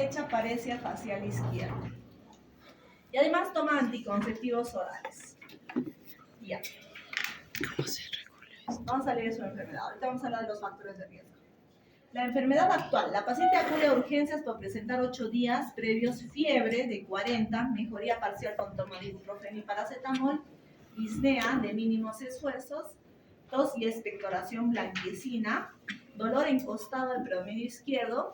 derecha, parecia facial izquierda. Y además toma anticonceptivos orales. Ya. Vamos a leer su enfermedad. Ahorita vamos a hablar de los factores de riesgo. La enfermedad actual. La paciente acude a urgencias por presentar 8 días previos fiebre de 40, mejoría parcial con toma de ibuprofeno y paracetamol, disnea de mínimos esfuerzos, tos y expectoración blanquecina, dolor en costado del predominio izquierdo.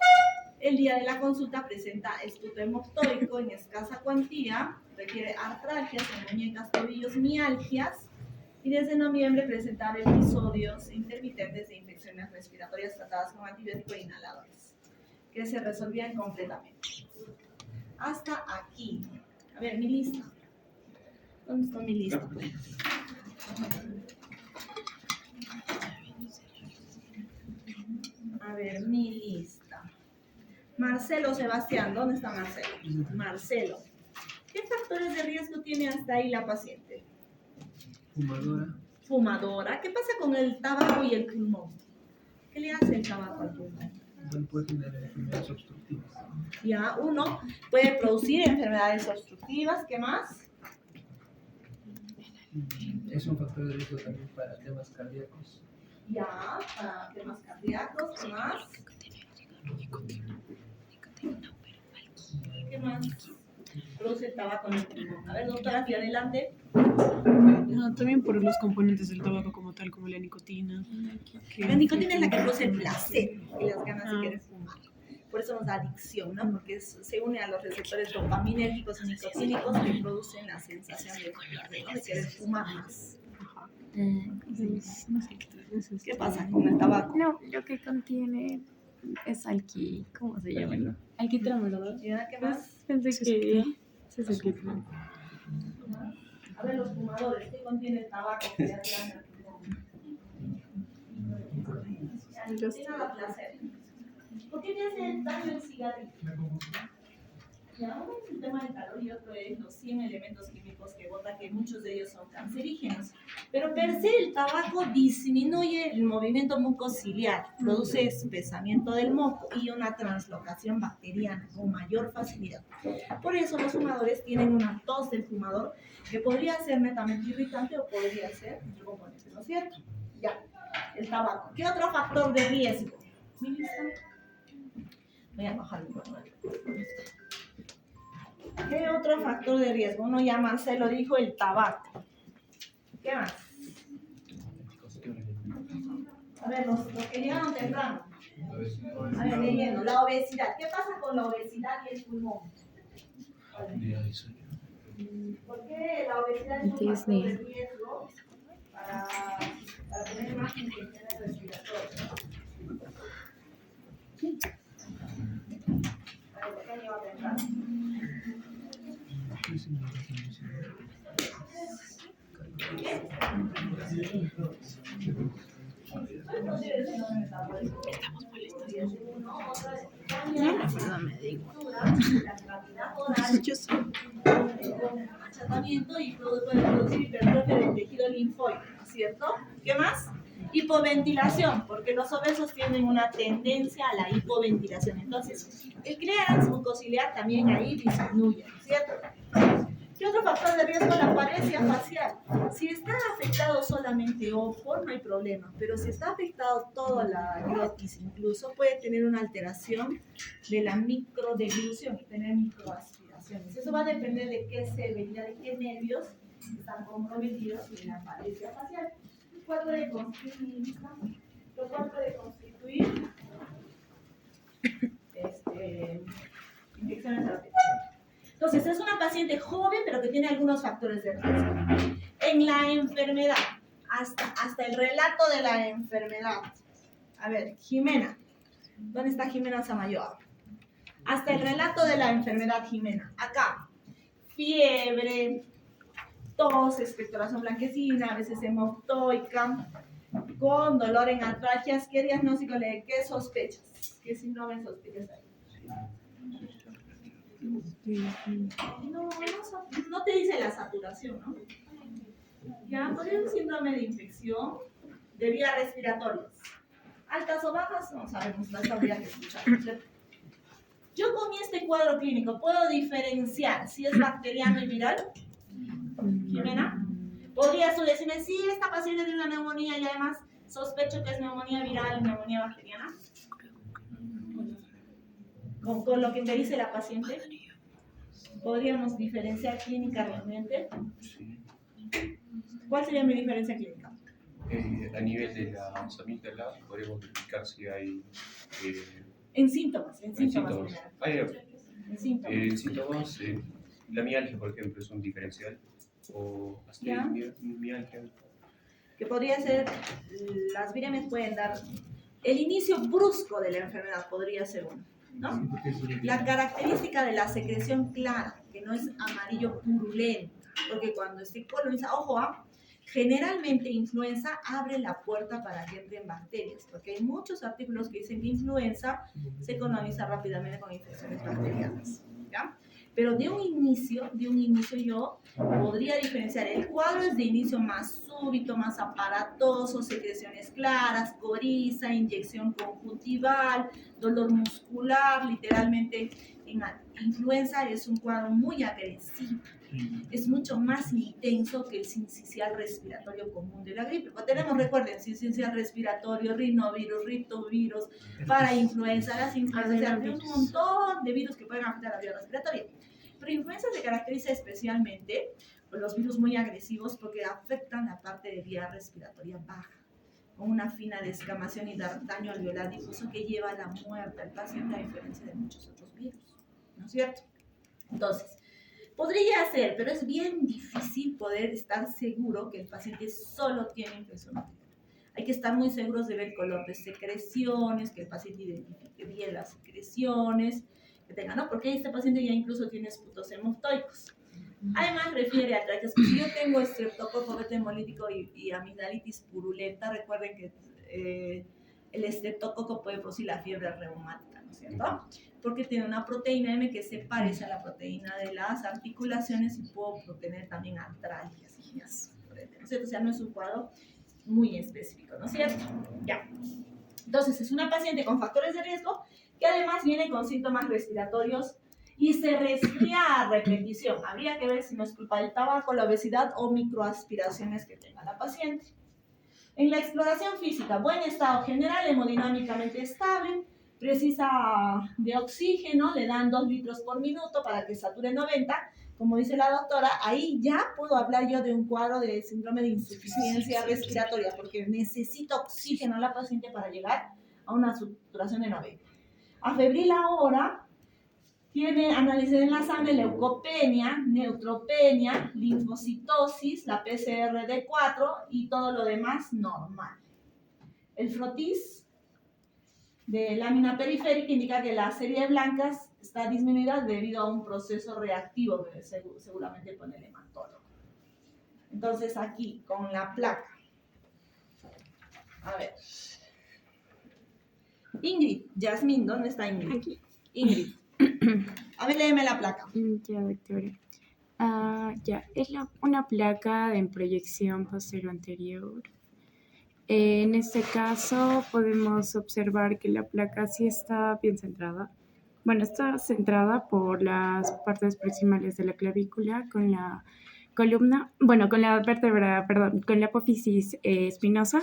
El día de la consulta presenta estuto hemoptóico en escasa cuantía, requiere artralgias en muñecas, tobillos, mialgias, y desde noviembre presentar episodios intermitentes de infecciones respiratorias tratadas con antibióticos e inhaladores, que se resolvían completamente. Hasta aquí. A ver, mi lista. ¿Dónde está mi lista? A ver, mi lista. Marcelo Sebastián, ¿dónde está Marcelo? Marcelo. ¿Qué factores de riesgo tiene hasta ahí la paciente? Fumadora. Fumadora. ¿Qué pasa con el tabaco y el pulmón? ¿Qué le hace el tabaco al pulmón? Puede generar enfermedades obstructivas. Ya, uno puede producir enfermedades obstructivas. ¿Qué más? Es un factor de riesgo también para temas cardíacos. Ya, para temas cardíacos. ¿Qué más? ¿Qué más? Produce el tabaco en el pulmón. A ver, doctora, aquí adelante. También por los componentes del tabaco como tal, como la nicotina. La nicotina es la que produce el placer y las ganas de querer fumar. Por eso nos da adicción, ¿no? Porque se une a los receptores dopaminérgicos y nicotínicos que producen la sensación de placer, ¿no? De querer fumar más. No sé ¿Qué pasa con el tabaco? No, lo que contiene es ¿cómo se llama? ¿No? Alquitrán, ¿verdad? ¿Ya? ¿Qué más? Pensé que es alquitrán. A ver, los fumadores, ¿qué contiene el tabaco? Que ya te dan el pulmón. La nicotina da placer. ¿Por qué te hace daño el cigarrillo? Ya, uno es el tema del calor y otro es los 100 elementos químicos que bota, que muchos de ellos son cancerígenos. Pero per se el tabaco disminuye el movimiento mucociliar, produce espesamiento del moco y una translocación bacteriana con mayor facilidad. Por eso los fumadores tienen una tos del fumador que podría ser netamente irritante o podría ser otro componente, ¿no es cierto? Ya, el tabaco. ¿Qué otro factor de riesgo? ¿Mi lista? Voy a bajar un poco. ¿Qué otro factor de riesgo? Uno ya Marcelo dijo, el tabaco. ¿Qué más? A ver, los que llegaron temprano. A ver, leyendo. La obesidad. ¿Qué pasa con la obesidad y el pulmón? ¿Por qué la obesidad es un factor de riesgo para tener más infecciones respiratorias? A ver, ¿por qué llegó temprano? Estamos molestos. Yo soy. Achatamiento y puede producir hipertrofia del tejido linfóide, ¿no es cierto? ¿Qué más? Hipoventilación, porque los obesos tienen una tendencia a la hipoventilación. Entonces, el clearance mucociliar también ahí disminuye, ¿no es cierto? ¿Qué otro factor de riesgo? La parecia facial. Si está afectado solamente ojo, no hay problema, pero si está afectado toda la glotis, incluso puede tener una alteración de la microdeglución y tener microaspiraciones. Eso va a depender de qué severidad, de qué nervios están comprometidos en la parecia facial. Lo cual puede constituir infecciones de la piel. Entonces, es una paciente joven, pero que tiene algunos factores de riesgo. En la enfermedad, hasta el relato de la enfermedad. A ver, Jimena. ¿Dónde está Jimena Samayoa? Hasta el relato de la enfermedad, Jimena. Acá. Fiebre, tos, expectoración blanquecina, a veces hemoptóica, con dolor en artralgias. ¿Qué diagnóstico le? ¿Qué sospechas? ¿Qué síndrome sospechas ahí? No te dice la saturación, ¿no? Ya, podría ser un síndrome de infección de vías respiratorias. Altas o bajas, no sabemos, no habría que escuchar. Yo con este este cuadro clínico, ¿puedo diferenciar si es bacteriano y viral? Jimena, ¿podrías tú decirme si esta paciente tiene una neumonía y además sospecho que es neumonía viral y neumonía bacteriana? Con lo que me dice la paciente, ¿podríamos diferenciar clínicamente? Sí. ¿Cuál sería mi diferencia clínica? A nivel de la amígdala, podemos verificar si hay En síntomas, en síntomas. síntomas. En síntomas. Síntomas, la mialgia, por ejemplo, es un diferencial. O mialgia. Que podría ser, las vírgenes pueden dar, el inicio brusco de la enfermedad podría ser uno, ¿no? La característica de la secreción clara, que no es amarillo purulento, porque cuando esté colonizada, ojo, generalmente influenza abre la puerta para que entren bacterias, porque hay muchos artículos que dicen que influenza se coloniza rápidamente con infecciones bacterianas, ¿ya? Pero de un inicio yo podría diferenciar. El cuadro es de inicio más súbito, más aparatoso, secreciones claras, coriza, inyección conjuntival, dolor muscular, literalmente en influenza es un cuadro muy agresivo. Es mucho más intenso que el sincicial respiratorio común de la gripe. Pues tenemos, recuerden, sincicial respiratorio, rinovirus, riptovirus, parainfluenza, las influencias, tenemos un montón de virus que pueden afectar la vía respiratoria. Pero influenza se caracteriza especialmente por los virus muy agresivos porque afectan la parte de vía respiratoria baja, con una fina descamación y daño alveolar difuso que lleva a la muerte al paciente a diferencia de muchos otros virus, ¿no es cierto? Entonces, podría ser, pero es bien difícil poder estar seguro que el paciente solo tiene infección bacteriana. Hay que estar muy seguros de ver el color de secreciones, que el paciente identifique bien las secreciones, que tenga, ¿no? Porque este paciente ya incluso tiene esputos hemoftoicos. Además, refiere a traqueos que si yo tengo estreptococo beta hemolítico y amigdalitis purulenta, recuerden que el estreptococo puede producir la fiebre reumática, ¿no es cierto? Porque tiene una proteína M que se parece a la proteína de las articulaciones y puedo tener también artralgias, ¿no es cierto? O sea, no es un cuadro muy específico, ¿no es cierto? Ya. Entonces, es una paciente con factores de riesgo que además viene con síntomas respiratorios y se resfría a repetición. Habría que ver si no es culpa del tabaco, la obesidad o microaspiraciones que tenga la paciente. En la exploración física, buen estado general, hemodinámicamente estable, precisa de oxígeno, le dan 2 litros por minuto para que sature 90. Como dice la doctora, ahí ya puedo hablar yo de un cuadro de síndrome de insuficiencia respiratoria, porque necesita oxígeno a la paciente para llegar a una saturación de 90. Afebril ahora tiene análisis en la sangre, leucopenia, neutropenia, linfocitosis, la PCR de 4 y todo lo demás normal. El frotis de lámina periférica indica que la serie de blancas está disminuida debido a un proceso reactivo que seguramente pone el hematólogo. Entonces aquí con la placa. A ver. Ingrid, Yasmín, ¿dónde está Ingrid? Aquí. Ingrid. A ver, léeme la placa. Ya, doctora. Ya, es una placa en proyección posterior-anterior. En este caso podemos observar que la placa sí está bien centrada. Bueno, está centrada por las partes proximales de la clavícula con la columna, bueno, con la vértebra, perdón, con la apófisis espinosa.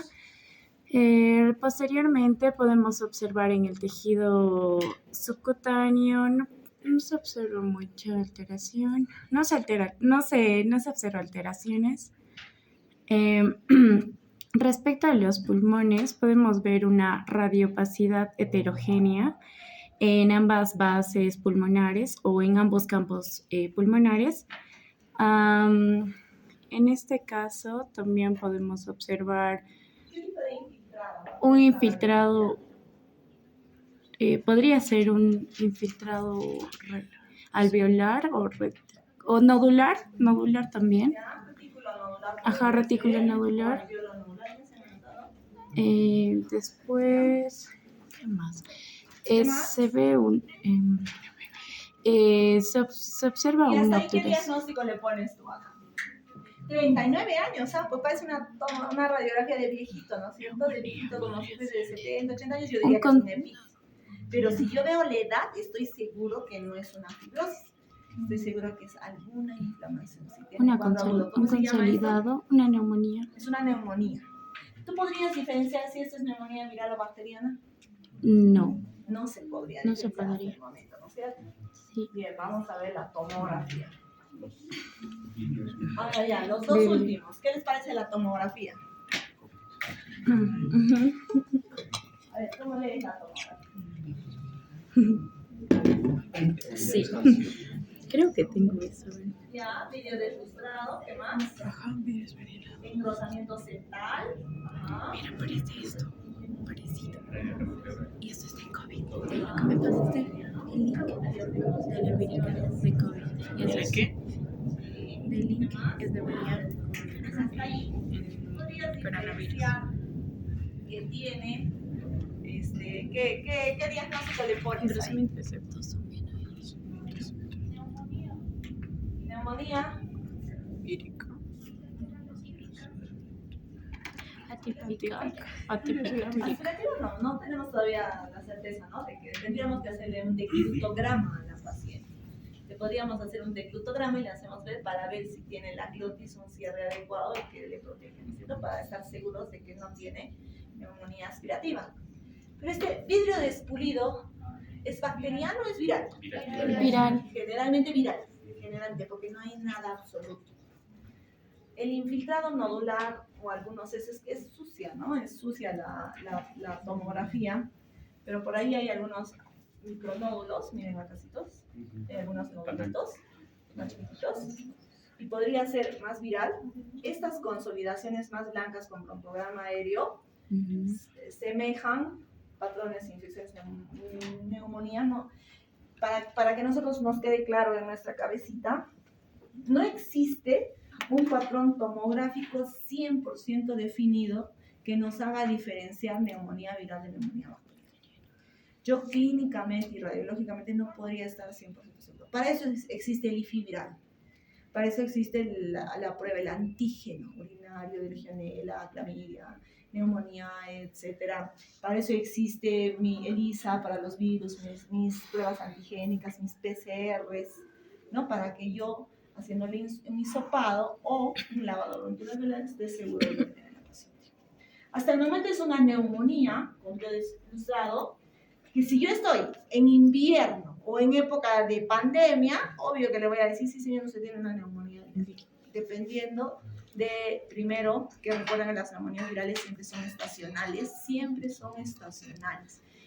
Posteriormente podemos observar en el tejido subcutáneo, no se observa mucha alteración, no se observa alteraciones. Respecto a los pulmones, podemos ver una radiopacidad heterogénea en ambas bases pulmonares o en ambos campos pulmonares. En este caso también podemos observar un infiltrado, podría ser un infiltrado alveolar o nodular también. Ajá, retículo nodular. Después, ¿qué más? Se ve se observa ¿Y una hasta ahí qué obturación. diagnóstico le pones tú acá? 39 años, pues parece una radiografía de viejito, ¿no es cierto? De viejito como si fuese de 70, 80 años, yo diría que es un EPI. Pero si yo veo la edad, estoy seguro que no es una fibrosis. Estoy seguro que es alguna inflamación. Si tiene Una cuadro agudo. un ¿Cómo se llama esto? consolidado, una neumonía. Es una neumonía. ¿Tú podrías diferenciar si esto es neumonía viral o bacteriana? No, No se podría No se diferenciar hasta podría. el momento, ¿no es cierto? sí. Bien, vamos a ver la tomografía. Vídeos. Ahora ya, los dos Bien. últimos. ¿Qué les parece la tomografía? Ujú. A ver, ¿cómo lees la tomografía? Sí, creo que tengo eso. Ya, vídeo de frustrado, ¿qué más? Ajá, mira, es verina. Engrosamiento septal. Ajá. Mira, parece esto. Parecido. Y esto es de COVID. De lo que me pasaste el link de la vírica de COVID. Y ¿De es qué? del link es de venir Hasta ahí. ¿Podrías diferenciar que tiene, qué diagnóstico le pones ahí? engrosamiento de septos también. Neumonía, Vírica. Atípica. Atípica vírica. aspirativo no tenemos todavía la certeza, ¿no? De que tendríamos que hacerle un declutograma a la paciente. Le podríamos hacer un declutograma y le hacemos ver para ver si tiene la glotis un cierre adecuado y que le protege, ¿no es cierto? Para estar seguros de que no tiene neumonía aspirativa. Pero este vidrio despulido, ¿es bacteriano o es viral? Viral. Generalmente viral, generalmente, porque no hay nada absoluto. El infiltrado nodular o algunos veces que es sucia, ¿no? Es sucia la tomografía, pero por ahí hay algunos micronódulos, miren acácitos, hay algunos nódulos más chiquititos, y podría ser más viral. Estas consolidaciones más blancas con broncograma aéreo Ujú. semejan patrones de infecciones de neumonía, ¿no? Para que nosotros nos quede claro en nuestra cabecita, no existe un patrón tomográfico 100% definido que nos haga diferenciar neumonía viral de neumonía bacteriana. Yo clínicamente y radiológicamente no podría estar 100% seguro. Para eso existe el IFI viral. Para eso existe la prueba, el antígeno urinario de Legionela, clamidia, neumonía, etc. Para eso existe mi ELISA para los virus, mis pruebas antigénicas, mis PCRs, ¿no? Para que yo, haciéndole un hisopado o un lavado bronquial, esté seguro de lo que tiene la paciente. Hasta el momento es una neumonía, con yo desglosado, que si yo estoy en invierno o en época de pandemia, obvio que le voy a decir, sí, señor, usted tiene una neumonía viral. Dependiendo de, primero, que recuerden que las neumonías virales siempre son estacionales.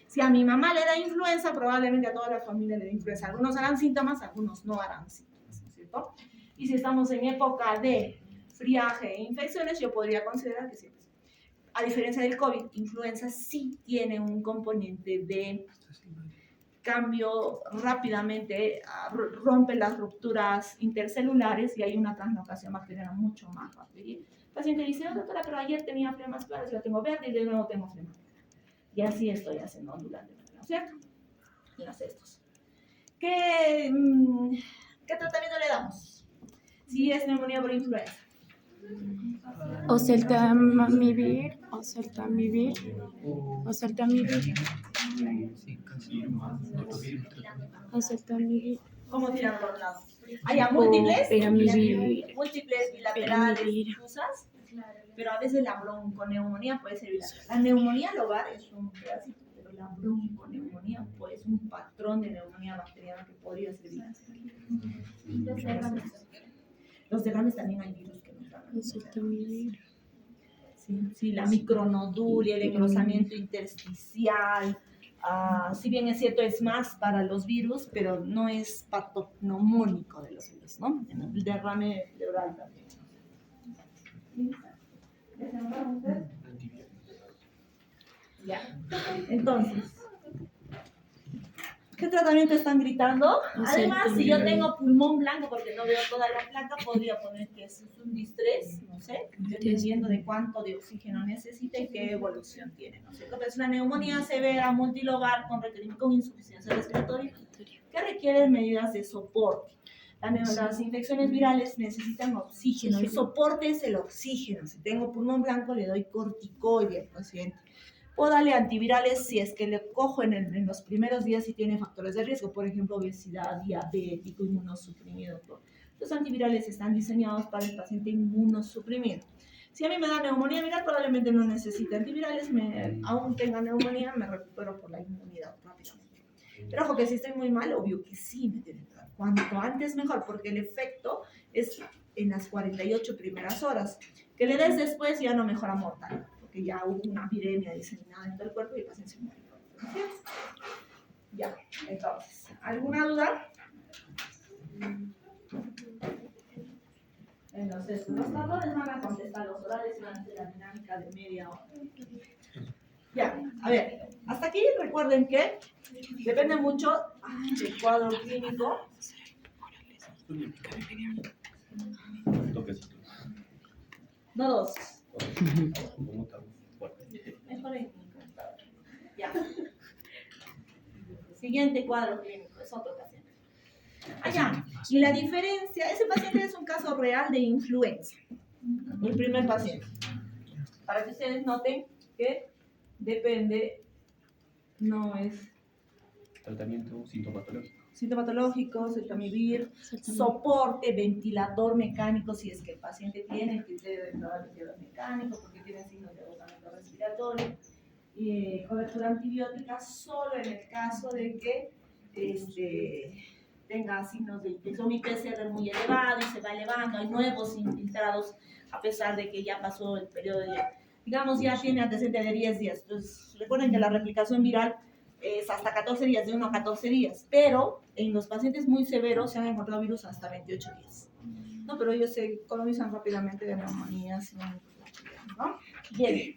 Si a mi mamá le da influenza, probablemente a toda la familia le da influenza. Algunos harán síntomas, algunos no harán síntomas, ¿no es cierto? Y si estamos en época de friaje e infecciones, yo podría considerar que siempre. A diferencia del COVID, influenza sí tiene un componente de cambio rápidamente, rompe las rupturas intercelulares y hay una translocación bacteriana mucho más rápida. Y el paciente dice, doctora, pero ayer tenía flemas claras, yo tengo verde y de nuevo tengo flema. Y así estoy haciendo ondulante, ¿no es cierto? En los cestos. ¿Qué tratamiento le damos? Si es neumonía por influenza. Oseltamivir. Sí, casi. Oseltamivir. ¿Cómo tiran por un lado? Hay a múltiples, Peramivir. múltiples bilaterales, Peramivir. difusas, pero a veces la bronconeumonía puede ser bilateral. La neumonía lobar es un pedacito, pero la bronconeumonía pues, es un patrón de neumonía bacteriana que podría ser bilateral. Los derrames también hay virus que nos dan. Oseltamivir. Sí, la micronodulia, el engrosamiento intersticial. Si bien es cierto, es más para los virus, pero no es patognomónico de los virus, ¿no? El derrame pleural también. Ya. Entonces, ¿qué tratamiento están gritando? Además, si yo tengo pulmón blanco, porque no veo toda la placa, podría poner que es un distrés, no sé, dependiendo de cuánto de oxígeno necesita y qué evolución tiene, ¿no es cierto? Pero es una neumonía severa, multilobar, con insuficiencia respiratoria, que requiere medidas de soporte. Las infecciones virales necesitan oxígeno, el soporte es el oxígeno. Si tengo pulmón blanco, le doy corticoide al paciente o darle antivirales si es que le cojo en los primeros días y tiene factores de riesgo, por ejemplo, obesidad, diabético, inmunosuprimido. Los antivirales están diseñados para el paciente inmunosuprimido. Si a mí me da neumonía viral, probablemente no necesite antivirales, aún tenga neumonía, me recupero por la inmunidad rápidamente. Pero ojo que si estoy muy mal, obvio que sí me debe dar. Cuanto antes mejor, porque el efecto es en las 48 primeras horas. Que le des después ya no mejora mortal, porque ya hubo una epidemia diseminada en todo el cuerpo y el paciente se muere. Ya, entonces, ¿alguna duda? Entonces, los tratores van a contestar los orales y van a hacer la dinámica de media hora. Ya, a ver, hasta aquí recuerden que depende mucho del cuadro clínico. Toquecito. No dos. ¿Cómo está fuerte? Mejor en mi computadora. Ya. Siguiente cuadro clínico, es otro paciente. Allá, y la diferencia, ese paciente es un caso real de influenza. El primer paciente. Para que ustedes noten que depende, no es Tratamiento sintomatológico. sintomatológico, celtamivir, soporte, ventilador mecánico, si es que el paciente tiene que tener ventilador mecánico, porque tiene signos de agotamiento respiratorio, y cobertura antibiótica solo en el caso de que tenga signos de infección y PCR muy elevado y se va elevando, hay nuevos infiltrados a pesar de que ya pasó el periodo de, digamos, ya tiene antecedente de 10 días. Entonces, recuerden que la replicación viral es hasta 14 días, de 1 a 14 días, pero en los pacientes muy severos se han encontrado virus hasta 28 días. No, pero ellos se colonizan rápidamente de neumonías, ¿no? Bien.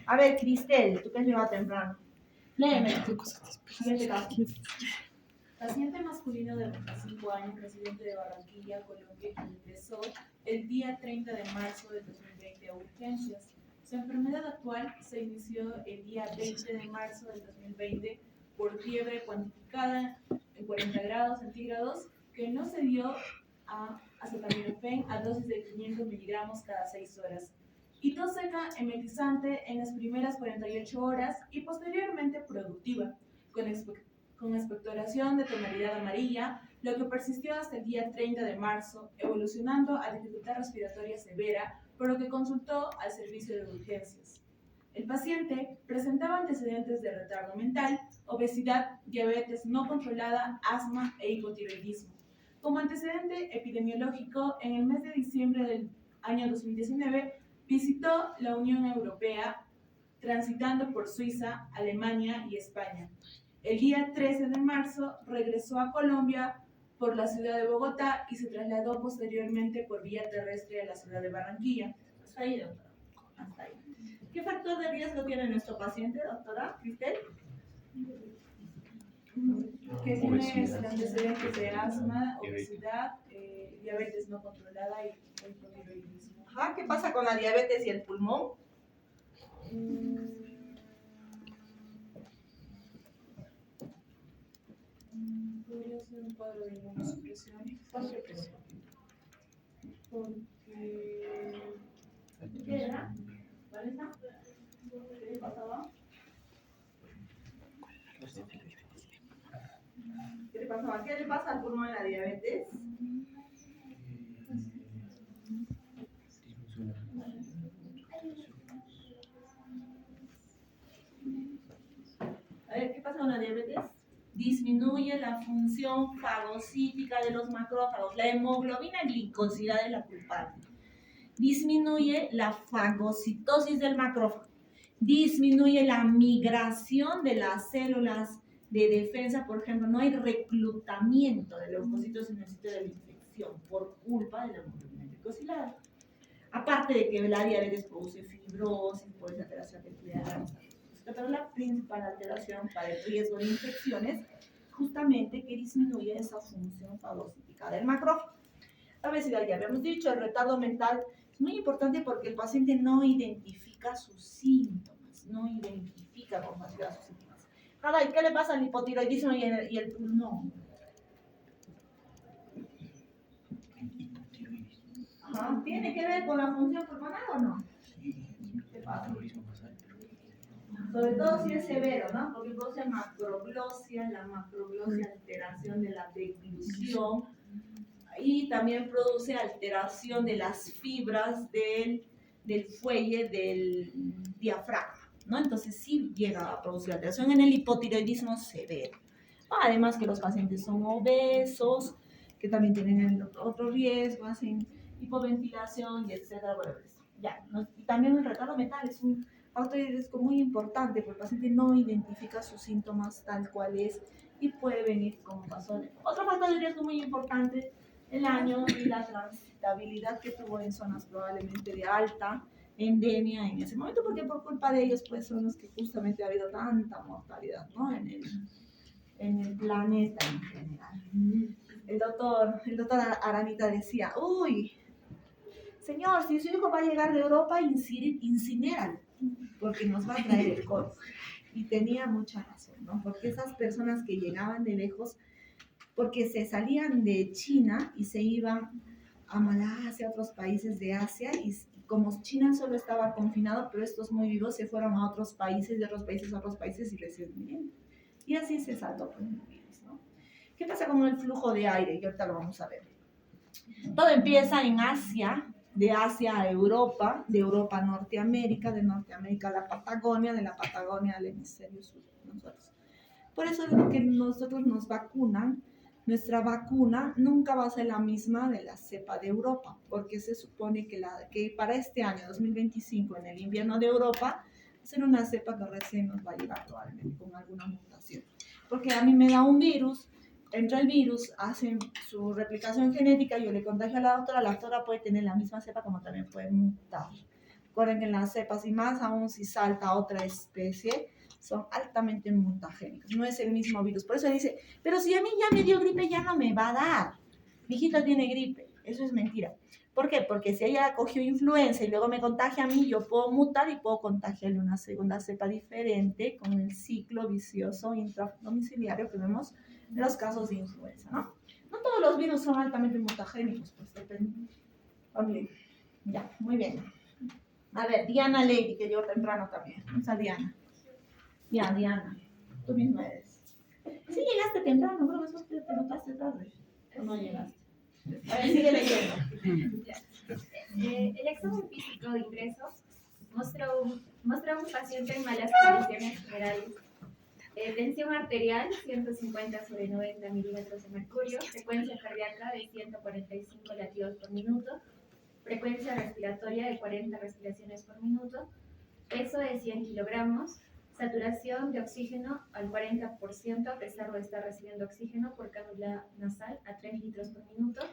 A ver, Cristel, tú que has llegado temprano. Léeme. Siguiente caso. Paciente masculino de 25 años, residente de Barranquilla, Colombia, que ingresó el día 30 de marzo del 2020 a urgencias. Su enfermedad actual se inició el día 20 de marzo del 2020 por fiebre cuantificada en 40 grados centígrados que no se dio a acetaminofén a dosis de 500 miligramos cada 6 horas. Y tos seca emetizante en las primeras 48 horas y posteriormente productiva, con expectoración de tonalidad amarilla, lo que persistió hasta el día 30 de marzo, evolucionando a dificultad respiratoria severa, por lo que consultó al servicio de urgencias. El paciente presentaba antecedentes de retardo mental, obesidad, diabetes no controlada, asma e hipotiroidismo. Como antecedente epidemiológico, en el mes de diciembre del año 2019, visitó la Unión Europea, transitando por Suiza, Alemania y España. El día 13 de marzo regresó a Colombia por la ciudad de Bogotá y se trasladó posteriormente por vía terrestre a la ciudad de Barranquilla. Hasta ahí, doctora. Hasta ahí. ¿Qué factor de riesgo tiene nuestro paciente, doctora Cristel? Que tiene antecedentes de asma, obesidad, diabetes no controlada y hipotiroidismo. Ajá, ¿qué pasa con la diabetes y el pulmón? Podría ser un cuadro de inmunosupresión. ¿Por qué presión? Porque ¿Qué era? ¿Cuál está? ¿Qué le pasaba? ¿Qué le pasaba? ¿Qué le pasa al pulmón en la diabetes? A ver, ¿qué pasa con la diabetes? Disminuye la función fagocítica de los macrófagos. La hemoglobina glicosilada es la culpable. Disminuye la fagocitosis del macrófago. Disminuye la migración de las células de defensa. Por ejemplo, no hay reclutamiento de leucocitos en el sitio de la infección por culpa de la hemoglobina glicosilada. Aparte de que la diabetes produce fibrosis, produce alteración del pH, pero la principal alteración para el riesgo de infecciones es justamente que disminuye esa función fagocítica del macrófago. La obesidad, ya habíamos dicho, el retardo mental es muy importante porque el paciente no identifica sus síntomas, no identifica con facilidad sus síntomas. Ahora, ¿y qué le pasa al hipotiroidismo y el pulmón? Ajá, ¿tiene que ver con la función pulmonar o no? ¿Qué pasa? Sobre todo si es severo, ¿no? Porque produce macroglosia, la macroglosia alteración de la deglución y también produce alteración de las fibras del fuelle del diafragma, ¿no? Entonces sí llega a producir alteración en el hipotiroidismo severo. Además que los pacientes son obesos, que también tienen otro riesgo, hacen hipoventilación y etcétera. Bueno, ya, ¿no? Y también el retardo mental es un factor de riesgo muy importante, porque el paciente no identifica sus síntomas tal cual es y puede venir como pasó. Otro factor de riesgo muy importante, el año y la transitabilidad que tuvo en zonas probablemente de alta endemia en ese momento, porque por culpa de ellos pues son los que justamente ha habido tanta mortalidad, ¿no? En el planeta en general. El doctor Aranita decía, uy, señor, si su hijo va a llegar de Europa, incinéralo, porque nos va a traer el COVID. Y tenía mucha razón, ¿no? Porque esas personas que llegaban de lejos, porque se salían de China y se iban a Malasia, a otros países de Asia, y como China solo estaba confinado, pero estos muy vivos se fueron a otros países, de otros países a otros países y recién vinieron. Y así se saltó con el virus, ¿no? ¿Qué pasa con el flujo de aire? Y ahorita lo vamos a ver. Todo empieza en Asia, de Asia a Europa, de Europa a Norteamérica, de Norteamérica a la Patagonia, de la Patagonia al hemisferio sur. Nosotros. Por eso es lo que nosotros nos vacunan. Nuestra vacuna nunca va a ser la misma de la cepa de Europa, porque se supone que para este año 2025, en el invierno de Europa, ser una cepa que recién nos va a llegar probablemente con alguna mutación. Porque a mí me da un virus, entra el virus, hacen su replicación genética, yo le contagio a la doctora puede tener la misma cepa como también puede mutar. Recuerden que en las cepas, y más aún si salta a otra especie, son altamente mutagénicas, no es el mismo virus. Por eso dice, pero si a mí ya me dio gripe, ya no me va a dar. Mi hijita tiene gripe, eso es mentira. ¿Por qué? Porque si ella cogió influenza y luego me contagia a mí, yo puedo mutar y puedo contagiarle una segunda cepa diferente con el ciclo vicioso intradomiciliario que vemos en los casos de influenza, ¿no? No todos los virus son altamente mutagénicos, pues depende. Okay. Ya, muy bien. A ver, Diana Lady, que llegó temprano también. Vamos a Diana. Ya, Diana, tú misma eres. Sí llegaste temprano, creo que eso te notaste tarde. ¿O no llegaste? A ver, sigue leyendo. El examen físico de ingreso mostró un paciente en malas condiciones generales. Tensión arterial 150/90 milímetros de mercurio, frecuencia cardíaca de 145 latidos por minuto, frecuencia respiratoria de 40 respiraciones por minuto, peso de 100 kilogramos, saturación de oxígeno al 40% a pesar de estar recibiendo oxígeno por cánula nasal a 3 litros por minuto,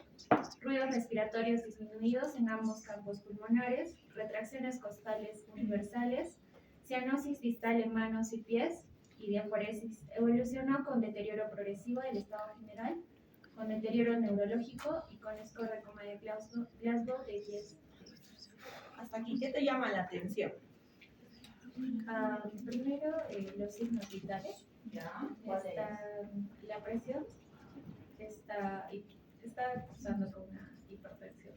ruidos respiratorios disminuidos en ambos campos pulmonares, retracciones costales universales, cianosis distal en manos y pies y diaforesis. Evolucionó con deterioro progresivo del estado general, con deterioro neurológico y con score de coma de Glasgow de 10. Hasta aquí, ¿qué te llama la atención? Primero, los signos vitales. Ya, Está la presión, está acusando con una hipertensión.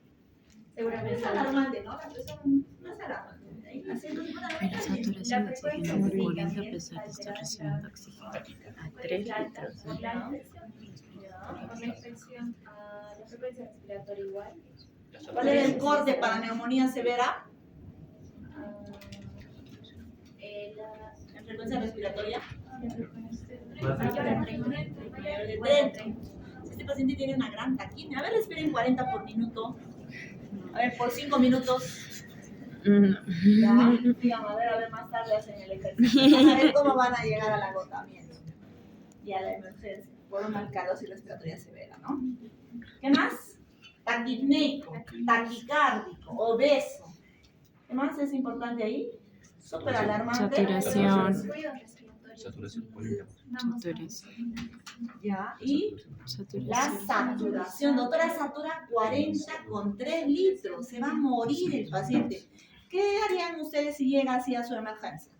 Seguramente. Es alarmante, ¿no? La presión no es alarmante. Pero saturación de oxígeno de 40 a pesar de estar recibiendo oxígeno a 3 litros. Por la infección, la frecuencia respiratoria igual. ¿Cuál es el corte para neumonía severa? ¿En frecuencia respiratoria? Mayor a 30. Mayor de 30. Este paciente tiene una gran taquimia. A ver, respiren 40 por minuto. A ver, por 5 minutos. Ya, digamos, a ver más tarde hacen el ejercicio. A ver cómo van a llegar al agotamiento y a la emergencia por una alcalosis respiratoria severa, ¿no? ¿Qué más? Taquipneico, taquicárdico, obeso. ¿Qué más es importante ahí? Súper alarmante. Saturación. Ruidos respiratorios. Saturación 40%. Saturación. Ya, y la Saturación. saturación. Doctora, satura 40 con 3 litros. Se va a morir el paciente. ¿Qué harían ustedes si llega así a su emergencia?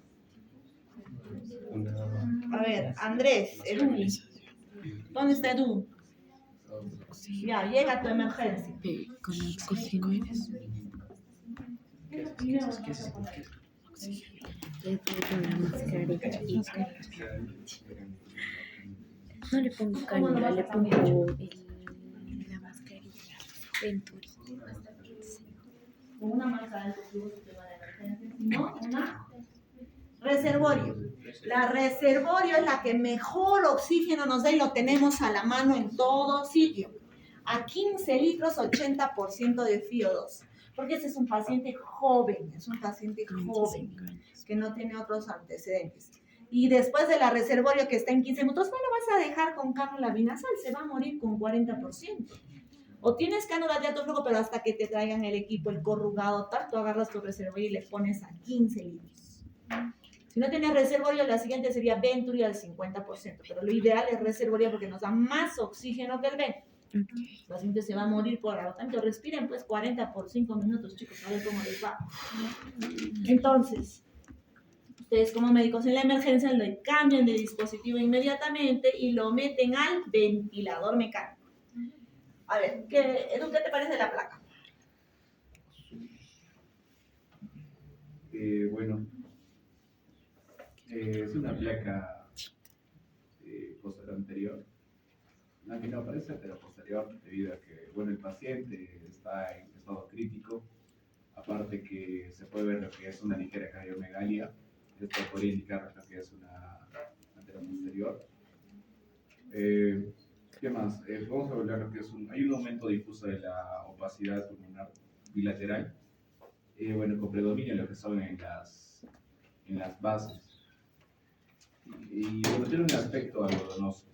A ver, Andrés, Edu. ¿Dónde está Edu? Ya, llega a tu emergencia. Con oxígeno. ¿Qué es lo primero que vas a poner? Le pongo la mascarilla y no le pongo cánula, le pongo la mascarilla Venturi. Con una marca de alto flujo sistema de emergencia, sino una reservorio. La reservorio es la que mejor oxígeno nos da y lo tenemos a la mano en todo sitio. A 15 litros, 80% de FiO2. Porque ese es un paciente joven, que no tiene otros antecedentes. Y después de la reservorio que está en 15 minutos, no lo vas a dejar con cánula binasal, se va a morir con 40%. O tienes cánula de alto flujo, pero hasta que te traigan el equipo, el corrugado, tal, tú agarras tu reservorio y le pones a 15 litros. Si no tienes reservorio, la siguiente sería Venturi al 50%, pero lo ideal es reservorio porque nos da más oxígeno que el Venturi. El paciente se va a morir por agotamiento. Respiren pues 40 por 5 minutos, chicos, a ver cómo les va. Entonces, ustedes como médicos en la emergencia le cambian de dispositivo inmediatamente y lo meten al ventilador mecánico. A ver, Edu, ¿qué te parece la placa? Bueno, es una placa posterior anterior. No, que no parece, pero posterior, debido a que, bueno, el paciente está en estado crítico, aparte que se puede ver lo que es una ligera cardiomegalia, esto podría indicar lo que es una antera posterior. ¿Qué más? Vamos a hablar lo que es hay un aumento difuso de la opacidad pulmonar bilateral, bueno, con predominio en lo que son en las bases. Y bueno, tiene un aspecto algodonoso.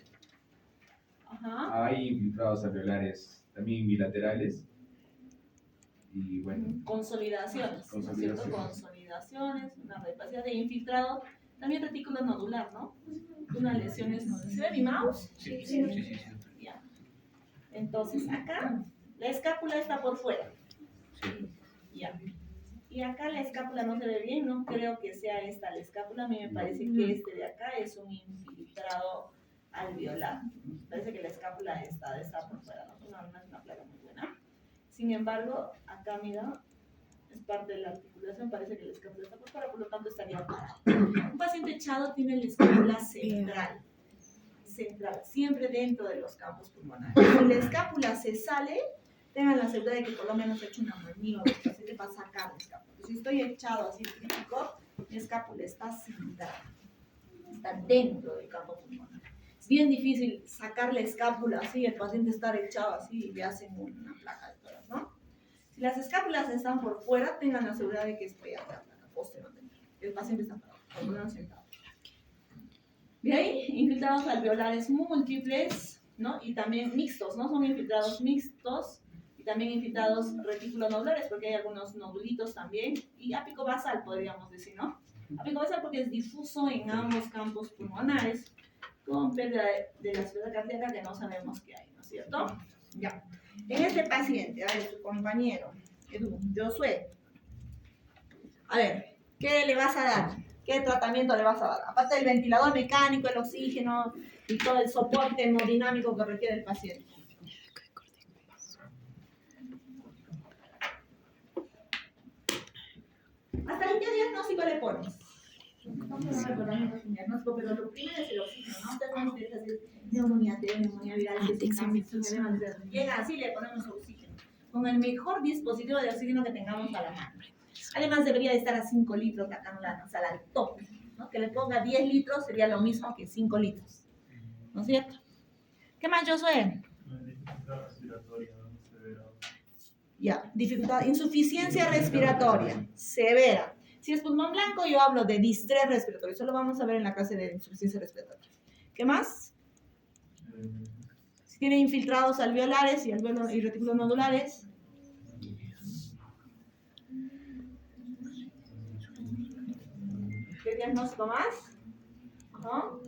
Ajá. Hay infiltrados alveolares también bilaterales y bueno. Consolidaciones, ¿no es cierto? Consolidaciones, una opacidad de infiltrado, también retículo nodular, ¿no? Unas lesiones nodulares. ¿Se ve mi mouse? Sí. Ya. Entonces, acá la escápula está por fuera. Sí. Ya. Y acá la escápula no se ve bien, no creo que sea esta la escápula, a mí me parece que este de acá es un infiltrado alveolar. Parece que la escápula está por fuera, no es una placa muy buena. Sin embargo, acá mira, es parte de la articulación, parece que la escápula está por fuera, por lo tanto estaría parado. Un paciente echado tiene la escápula central, siempre dentro de los campos pulmonares. Si la escápula se sale, tengan la seguridad de que por lo menos he hecho una maniobra, el paciente va a sacar la escápula. Si estoy echado así crítico, mi escápula está central, está dentro del campo pulmonar. Es bien difícil sacar la escápula así, el paciente estar echado así y le hacen una placa de toras, ¿no? Si las escápulas están por fuera, tengan la seguridad de que estoy acá, posteriormente. El paciente está parado, sentado. De ahí, infiltrados alveolares múltiples, ¿no? Y también mixtos, ¿no? Son infiltrados mixtos y también infiltrados retículo-nodulares, porque hay algunos nodulitos también. Y ápico basal, podríamos decir, ¿no? Ápico basal porque es difuso en ambos campos pulmonares, con pérdida de la ciudad cardíaca que no sabemos qué hay, ¿no es cierto? Ya. En este paciente, a ver, su compañero, Edu, Josué, a ver, ¿qué le vas a dar? ¿Qué tratamiento le vas a dar? Aparte del ventilador mecánico, el oxígeno y todo el soporte hemodinámico que requiere el paciente. ¿Hasta el qué diagnóstico le pones? Estamos recordando un diagnóstico, pero lo primero es el oxígeno, ¿no? Tenemos que decir neumonía T, neumonía viral, llega así, le ponemos oxígeno, con el mejor dispositivo de oxígeno que tengamos a la mano. Además debería de estar a 5 litros la cánula nasal al tope, ¿no? Que le ponga 10 litros sería lo mismo que 5 litros, ¿no es cierto? ¿Qué más, Josué? Dificultad respiratoria severa. Ya, dificultad, insuficiencia respiratoria severa. Si es pulmón blanco, yo hablo de distrés respiratorio. Eso lo vamos a ver en la clase de insuficiencia respiratoria. ¿Qué más? Si tiene infiltrados alveolares y retículos nodulares. ¿Qué diagnóstico más? ¿No?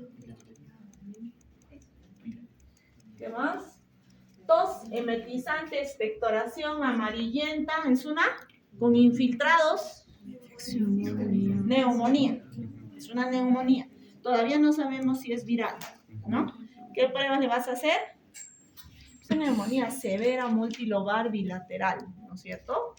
¿Qué más? Tos emetizante, expectoración amarillenta, es una con infiltrados. Neumonía. Es una neumonía. Todavía no sabemos si es viral, ¿no? ¿Qué pruebas le vas a hacer? Es una neumonía severa multilobar bilateral, ¿no es cierto?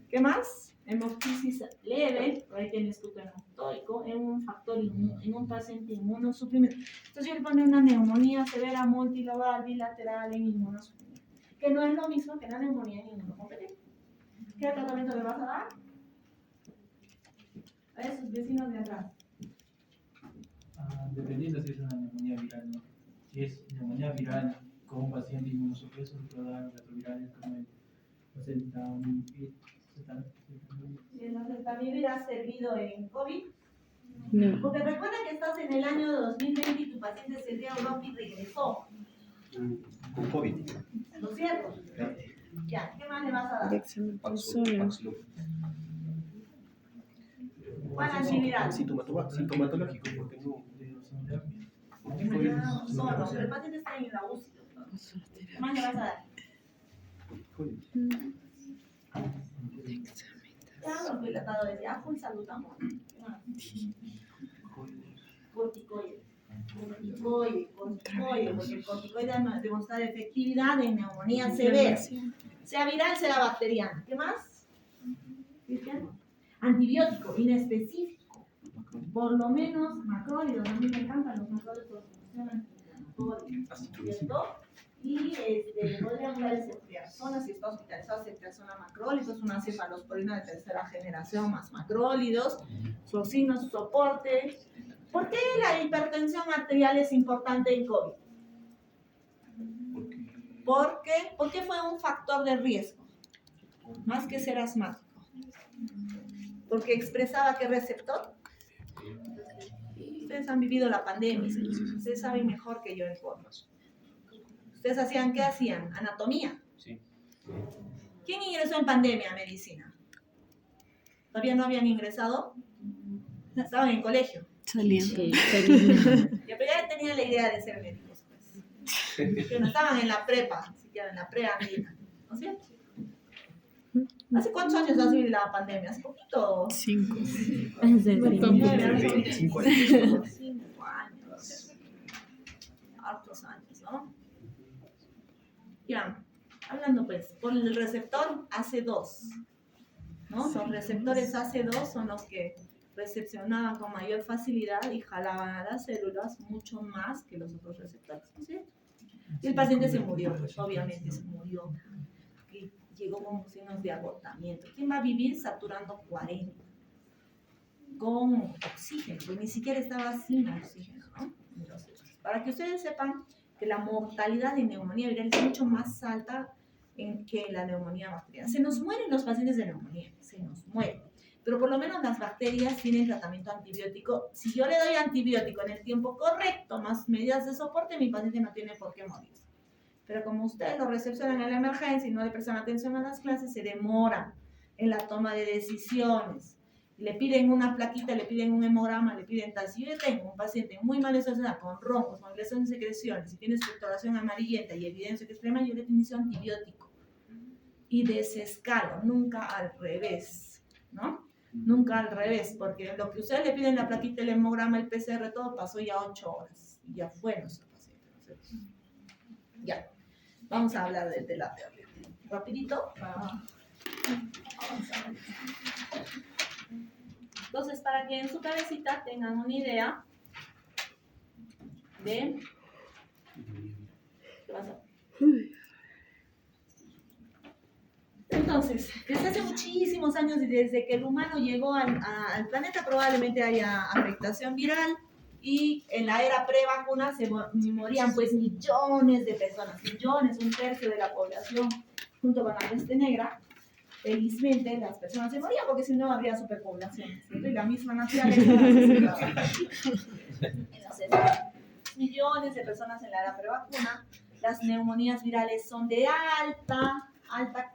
¿Qué más? Hemoptisis leve, ahí tienes tu pneumotóico, en un factor en un paciente inmunosuprimido. Entonces yo le pongo una neumonía severa multilobar bilateral en inmunosuprimido, que no es lo mismo que la neumonía en inmunocompetente. ¿Qué tratamiento le vas a dar? A esos vecinos de atrás. Dependiendo si es una neumonía viral, ¿no? Si es neumonía viral con un paciente inmunosupreso, se puede dar retrovirales como el oseltamivir. ¿Y el oseltamivir ha servido en COVID? No. Porque recuerda que estás en el año 2020 y tu paciente se fue a Europa y regresó. Con COVID. ¿Lo cierto? Claro. Ya, ¿qué más le vas a dar? Dexametasona. ¿Cuál antiviral? Sintomatológico, porque no. Solo, pero el paciente está en la UCI. ¿Qué más le vas a dar? Ya, lo dilatado de diáfano, salbutamol. Corticoide, porque el corticoide ha demostrado efectividad en neumonía severa, sea viral, sea bacteriana. ¿Qué más? ¿Cristian? Antibiótico inespecífico, por lo menos macrólidos, a mí me encantan los macrólidos porque funcionan antibióticos, ¿cierto? Y podríamos dar el ceftriaxona si está hospitalizado, ceftriaxona macrólidos, una cefalosporina de tercera generación más macrólidos, su oxígeno, su soporte. ¿Por qué la hipertensión arterial es importante en COVID? Porque fue un factor de riesgo, más que ser asmático. Porque expresaba qué receptor. Ustedes han vivido la pandemia, ustedes saben mejor que yo en COVID. ¿Ustedes hacían qué hacían? Anatomía. Sí. ¿Quién ingresó en pandemia a medicina? ¿Todavía no habían ingresado? Estaban en colegio. Salían. Yo ya tenía la idea de ser médicos, pues. Pero no estaban en la prepa, siquiera en la pre-andina, ¿no es cierto? ¿Hace cuántos años ha sido la pandemia? ¿Hace poquito? 5. 5 años. 5 años. Hartos años, ¿no? Ya, hablando pues, por el receptor AC2, ¿no? Los receptores AC2 son los que recepcionaban con mayor facilidad y jalaban a las células mucho más que los otros receptores, ¿sí? Y el paciente se murió, pues obviamente se murió, y llegó con signos de agotamiento. ¿Quién va a vivir saturando 40? Con oxígeno, porque ni siquiera estaba sin oxígeno, ¿no? Entonces, para que ustedes sepan que la mortalidad de neumonía viral es mucho más alta que la neumonía bacteriana. Se nos mueren los pacientes de neumonía, se nos mueren. Pero por lo menos las bacterias tienen tratamiento antibiótico. Si yo le doy antibiótico en el tiempo correcto, más medidas de soporte, mi paciente no tiene por qué morir. Pero como ustedes lo recepcionan en la emergencia y no le prestan atención a las clases, se demoran en la toma de decisiones. Le piden una plaquita, le piden un hemograma, le piden tal. Si yo tengo un paciente muy mal estacionado, con roncos, con agresión de secreciones, si tiene expectoración amarillenta y evidencia extrema, yo le inicio antibiótico. Y desescalo, nunca al revés, ¿no? Nunca al revés, porque lo que ustedes le piden la plaquita, el hemograma, el PCR, todo pasó ya 8 horas. Y ya fue nuestro paciente. Ya, vamos a hablar de terapia. Rapidito. Entonces, para que en su cabecita tengan una idea de... ¿Qué pasa? Entonces, desde hace muchísimos años y desde que el humano llegó al planeta probablemente haya afectación viral y en la era pre-vacuna se morían pues millones de personas, millones, 1/3 de la población junto con la peste negra. Felizmente las personas se morían porque si no habría superpoblación, ¿cierto? Y la misma naturaleza entonces, millones de personas en la era pre-vacuna. Las neumonías virales son de alta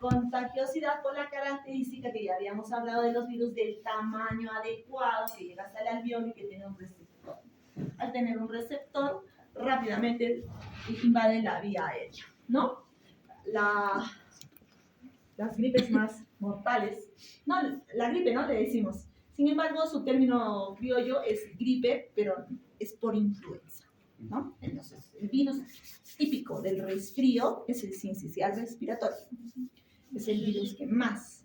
contagiosidad por la característica que ya habíamos hablado de los virus del tamaño adecuado que llega hasta el alveolo y que tiene un receptor. Al tener un receptor, rápidamente invade la vía aérea, ¿no? Las gripes más mortales, no, la gripe, ¿no? Le decimos. Sin embargo, su término criollo es gripe, pero es por influenza, ¿no? Entonces, el virus típico del resfrío es el sincicial respiratorio. Es el virus que más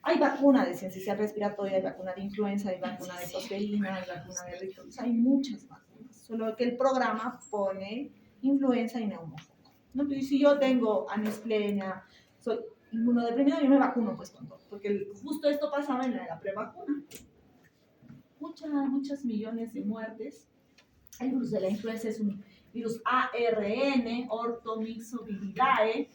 Hay vacuna de sincicial respiratoria, hay vacuna de influenza, hay vacuna de tosferina, hay vacuna de rictus, hay muchas vacunas. Solo que el programa pone influenza y neumococo, ¿no? Entonces, si yo tengo anisplenia, soy inmunodeprimido, yo me vacuno pues con todo, porque justo esto pasaba en la prevacuna. Muchas millones de muertes. El virus de la influenza es un virus ARN, Orthomyxoviridae,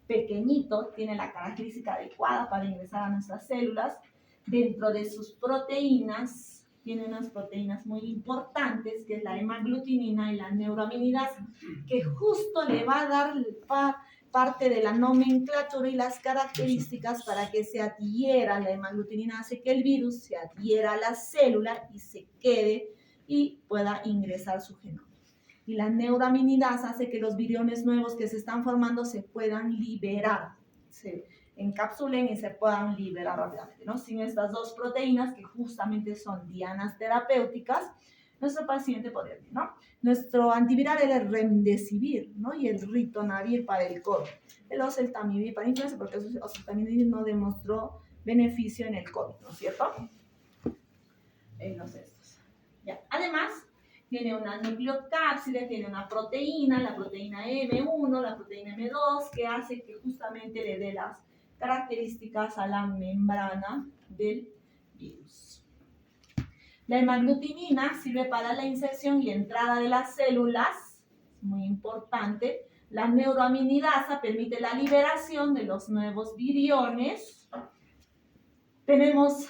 pequeñito, tiene la característica adecuada para ingresar a nuestras células. Dentro de sus proteínas, tiene unas proteínas muy importantes, que es la hemaglutinina y la neuroaminidasa, que justo le va a dar parte de la nomenclatura y las características para que se adhiera. La hemaglutinina hace que el virus se adhiera a la célula y se quede y pueda ingresar su genoma. Y la neuroaminidasa hace que los viriones nuevos que se están formando se puedan liberar, se encapsulen y se puedan liberar rápidamente, ¿no? Sin estas dos proteínas, que justamente son dianas terapéuticas, nuestro paciente podría vivir, ¿no? Nuestro antiviral era el remdesivir, ¿no? Y el ritonavir para el COVID. El oseltamivir para influenza, porque el oseltamivir no demostró beneficio en el COVID, ¿no es cierto? En los estos. Ya. Además, tiene una nucleocápside, tiene una proteína, la proteína M1, la proteína M2, que hace que justamente le dé las características a la membrana del virus. La hemaglutinina sirve para la inserción y entrada de las células, muy importante. La neuroaminidasa permite la liberación de los nuevos viriones. Tenemos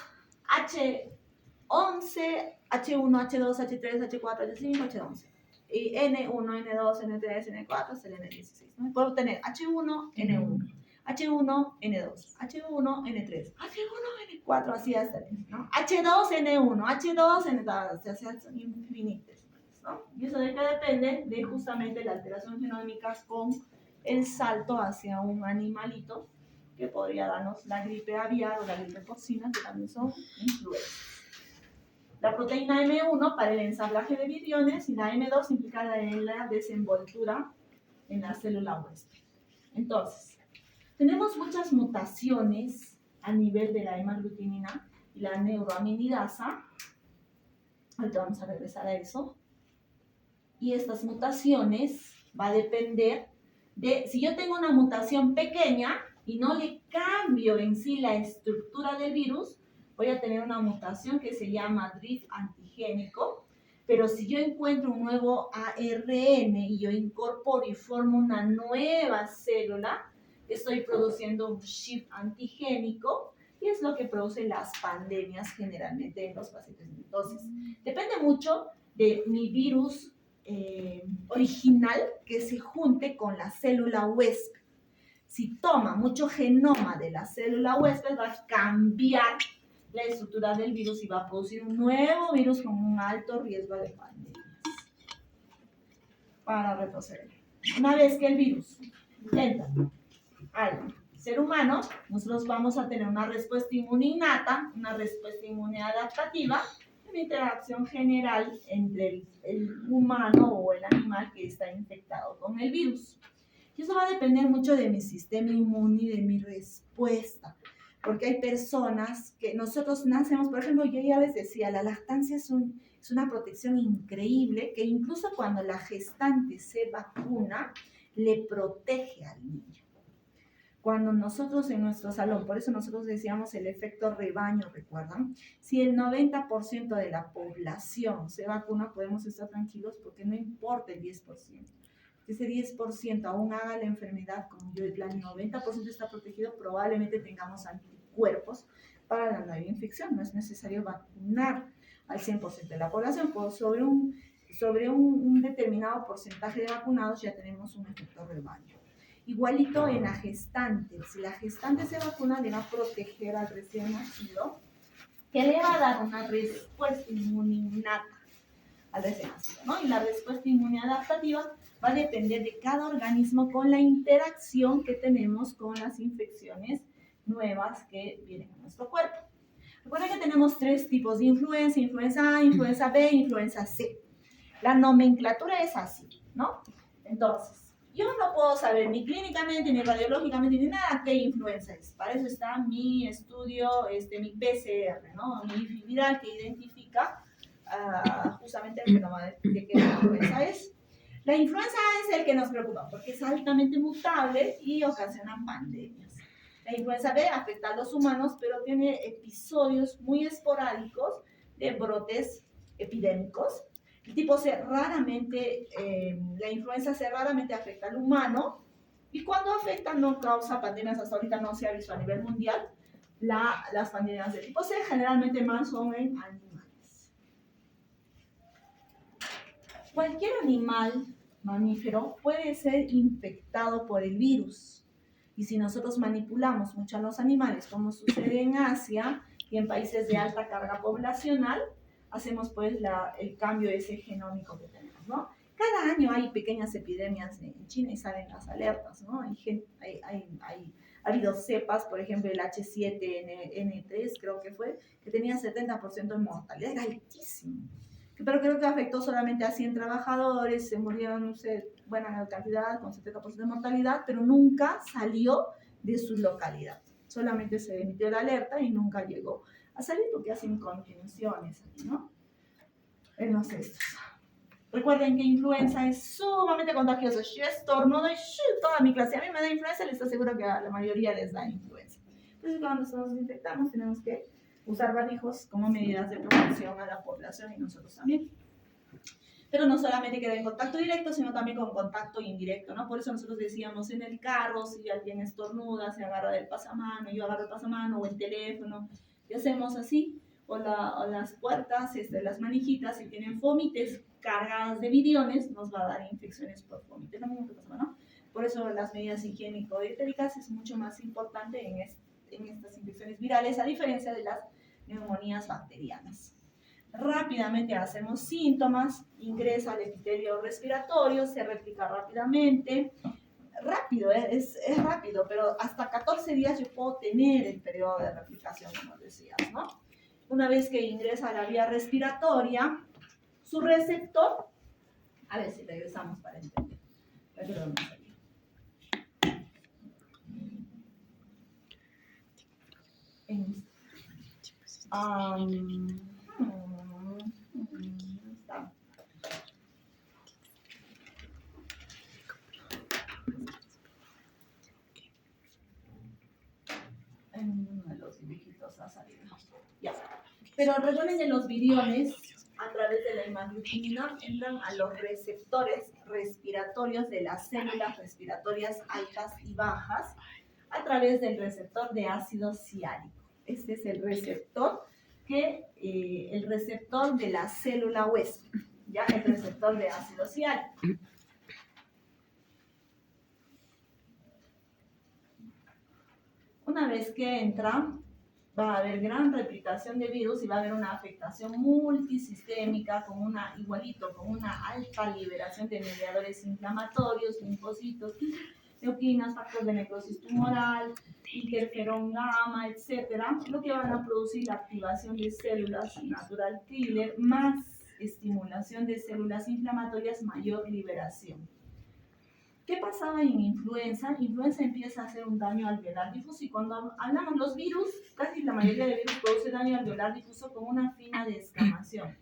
H11, H1, H2, H3, H4, H5, H11. Y N1, N2, N3, N4 es el N16. ¿No? Puedo tener H1, N1, H1, N2, H1, N3, H1, N4, así hasta el N, ¿no? H2, N1, H2, N2, o sea, son infinitos, ¿no? Y eso de qué depende de justamente la alteración genómica con el salto hacia un animalito que podría darnos la gripe aviar o la gripe porcina, que también son influencias. La proteína M1 para el ensamblaje de viriones y la M2 implicada en la desenvoltura en la célula huésped. Entonces, tenemos muchas mutaciones a nivel de la hemaglutinina y la neuroaminidasa. Ahorita vamos a regresar a eso. Y estas mutaciones va a depender de, si yo tengo una mutación pequeña y no le cambio en sí la estructura del virus, voy a tener una mutación que se llama drift antigénico, pero si yo encuentro un nuevo ARN y yo incorporo y formo una nueva célula, estoy produciendo un shift antigénico y es lo que produce las pandemias generalmente en los pacientes. Entonces, depende mucho de mi virus original que se junte con la célula huésped. Si toma mucho genoma de la célula huésped, va a cambiar la estructura del virus y va a producir un nuevo virus con un alto riesgo de pandemias. Para retroceder. Una vez que el virus entra al ser humano, nosotros vamos a tener una respuesta inmune innata, una respuesta inmune adaptativa, una interacción general entre el humano o el animal que está infectado con el virus. Y eso va a depender mucho de mi sistema inmune y de mi respuesta. Porque hay personas que nosotros nacemos, por ejemplo, yo ya les decía, la lactancia es una protección increíble que incluso cuando la gestante se vacuna, le protege al niño. Cuando nosotros en nuestro salón, por eso nosotros decíamos el efecto rebaño, ¿recuerdan? Si el 90% de la población se vacuna, podemos estar tranquilos porque no importa el 10%. Ese 10% aún haga la enfermedad, como yo, el 90% está protegido, probablemente tengamos anticuerpos para la nueva infección. No es necesario vacunar al 100% de la población, pues sobre un determinado porcentaje de vacunados ya tenemos un efecto rebaño. Igualito en la gestante, si la gestante se vacuna, le va a proteger al recién nacido, que le va a dar una respuesta inmune innata al recién nacido, ¿no? Y la respuesta inmune adaptativa va a depender de cada organismo con la interacción que tenemos con las infecciones nuevas que vienen a nuestro cuerpo. Recuerden que tenemos 3 tipos de influenza: influenza A, influenza B, influenza C. La nomenclatura es así, ¿no? Entonces, Yo no puedo saber ni clínicamente, ni radiológicamente, ni nada qué influenza es. Para eso está mi estudio, mi PCR, ¿no? Mi viral que identifica justamente el fenómeno de qué influenza es. La influenza es el que nos preocupa porque es altamente mutable y ocasiona pandemias. La influenza B afecta a los humanos, pero tiene episodios muy esporádicos de brotes epidémicos. El tipo C raramente, la influenza C raramente afecta al humano y cuando afecta no causa pandemias, hasta ahorita no se ha visto a nivel mundial. Las pandemias de tipo C generalmente más son en animales. Cualquier animal mamífero puede ser infectado por el virus. Y si nosotros manipulamos mucho a los animales, como sucede en Asia y en países de alta carga poblacional, hacemos pues el cambio ese genómico que tenemos, ¿no? Cada año hay pequeñas epidemias en China y salen las alertas, ¿no? Ha habido cepas, por ejemplo, el H7N3, creo que fue, que tenía 70% de mortalidad, era altísimo. Pero creo que afectó solamente a 100 trabajadores, se murieron, no sé, buena cantidad, con 70% de mortalidad, pero nunca salió de su localidad. Solamente se emitió la alerta y nunca llegó a salir porque hacen contenciones aquí, ¿no? En los estos. Recuerden que influenza es sumamente contagiosa. Si yo estornudo y toda mi clase a mí me da influenza, les aseguro que a la mayoría les da influenza. Entonces, cuando nos infectamos, tenemos que usar barbijos como medidas de protección a la población y nosotros también. Pero no solamente queda en contacto directo, sino también con contacto indirecto, ¿no? Por eso nosotros decíamos en el carro, si alguien estornuda, se agarra del pasamano, yo agarro el pasamano o el teléfono, y hacemos así, o las puertas, las manijitas, si tienen fómites cargadas de viriones, nos va a dar infecciones por fómites, lo mismo que pasaba, ¿no? Por eso las medidas higiénico-dietéricas es mucho más importante en estas infecciones virales, a diferencia de las neumonías bacterianas. Rápidamente hacemos síntomas, ingresa al epitelio respiratorio, se replica rápidamente. Rápido, es rápido, pero hasta 14 días yo puedo tener el periodo de replicación, como decías, ¿no? Una vez que ingresa a la vía respiratoria, su receptor, a ver si regresamos para entender. Está. En uno de los dibujitos ha salido. Ya. Pero recuerden que los viriones, a través de la hemaglutinina, entran a los receptores respiratorios de las células respiratorias altas y bajas a través del receptor de ácido ciálico. Este es el receptor de la célula huésped, ¿ya? El receptor de ácido ciálico. Una vez que entra, va a haber gran replicación de virus y va a haber una afectación multisistémica con una alta liberación de mediadores inflamatorios, linfocitos, leuquinas, factores de necrosis tumoral, interferón gamma, etcétera, lo que van a producir la activación de células natural killer, más estimulación de células inflamatorias, mayor liberación. ¿Qué pasaba en influenza? Influenza empieza a hacer un daño alveolar difuso y cuando hablamos los virus, casi la mayoría de virus produce daño alveolar difuso con una fina descamación.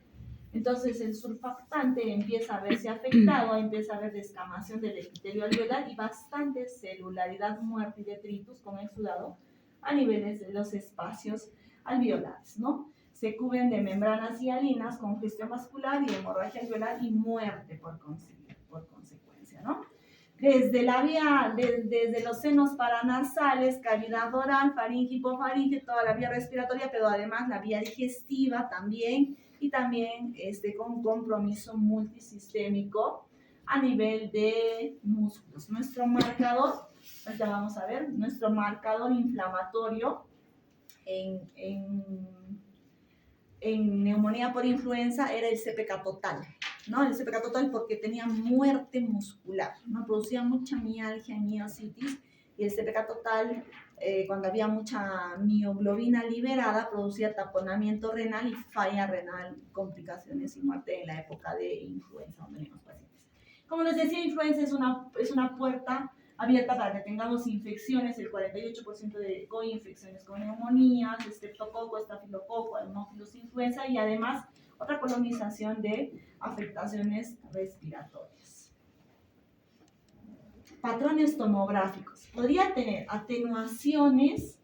Entonces el surfactante empieza a verse afectado, empieza a haber descamación del epitelio alveolar y bastante celularidad, muerte y detritus con exudado a niveles de los espacios alveolares, ¿no? Se cubren de membranas hialinas, congestión vascular y hemorragia alveolar y muerte por consecuencia, ¿no? Desde los senos paranasales, cavidad oral, faringe, hipofaringe, toda la vía respiratoria, pero además la vía digestiva también, y también con compromiso multisistémico a nivel de músculos. Nuestro marcador, ahorita vamos a ver, nuestro marcador inflamatorio en neumonía por influenza era el CPK total, ¿no? El CPK total porque tenía muerte muscular, ¿no? Producía mucha mialgia, miositis, y el CPK total, cuando había mucha mioglobina liberada, producía taponamiento renal y falla renal, complicaciones y muerte en la época de influenza, donde teníamos pacientes. Como les decía, influenza es una puerta abierta para que tengamos infecciones, el 48% de coinfecciones con neumonías, estreptococo, estafilococo, haemophilus influenza y además otra colonización de afectaciones respiratorias. Patrones tomográficos. Podría tener atenuaciones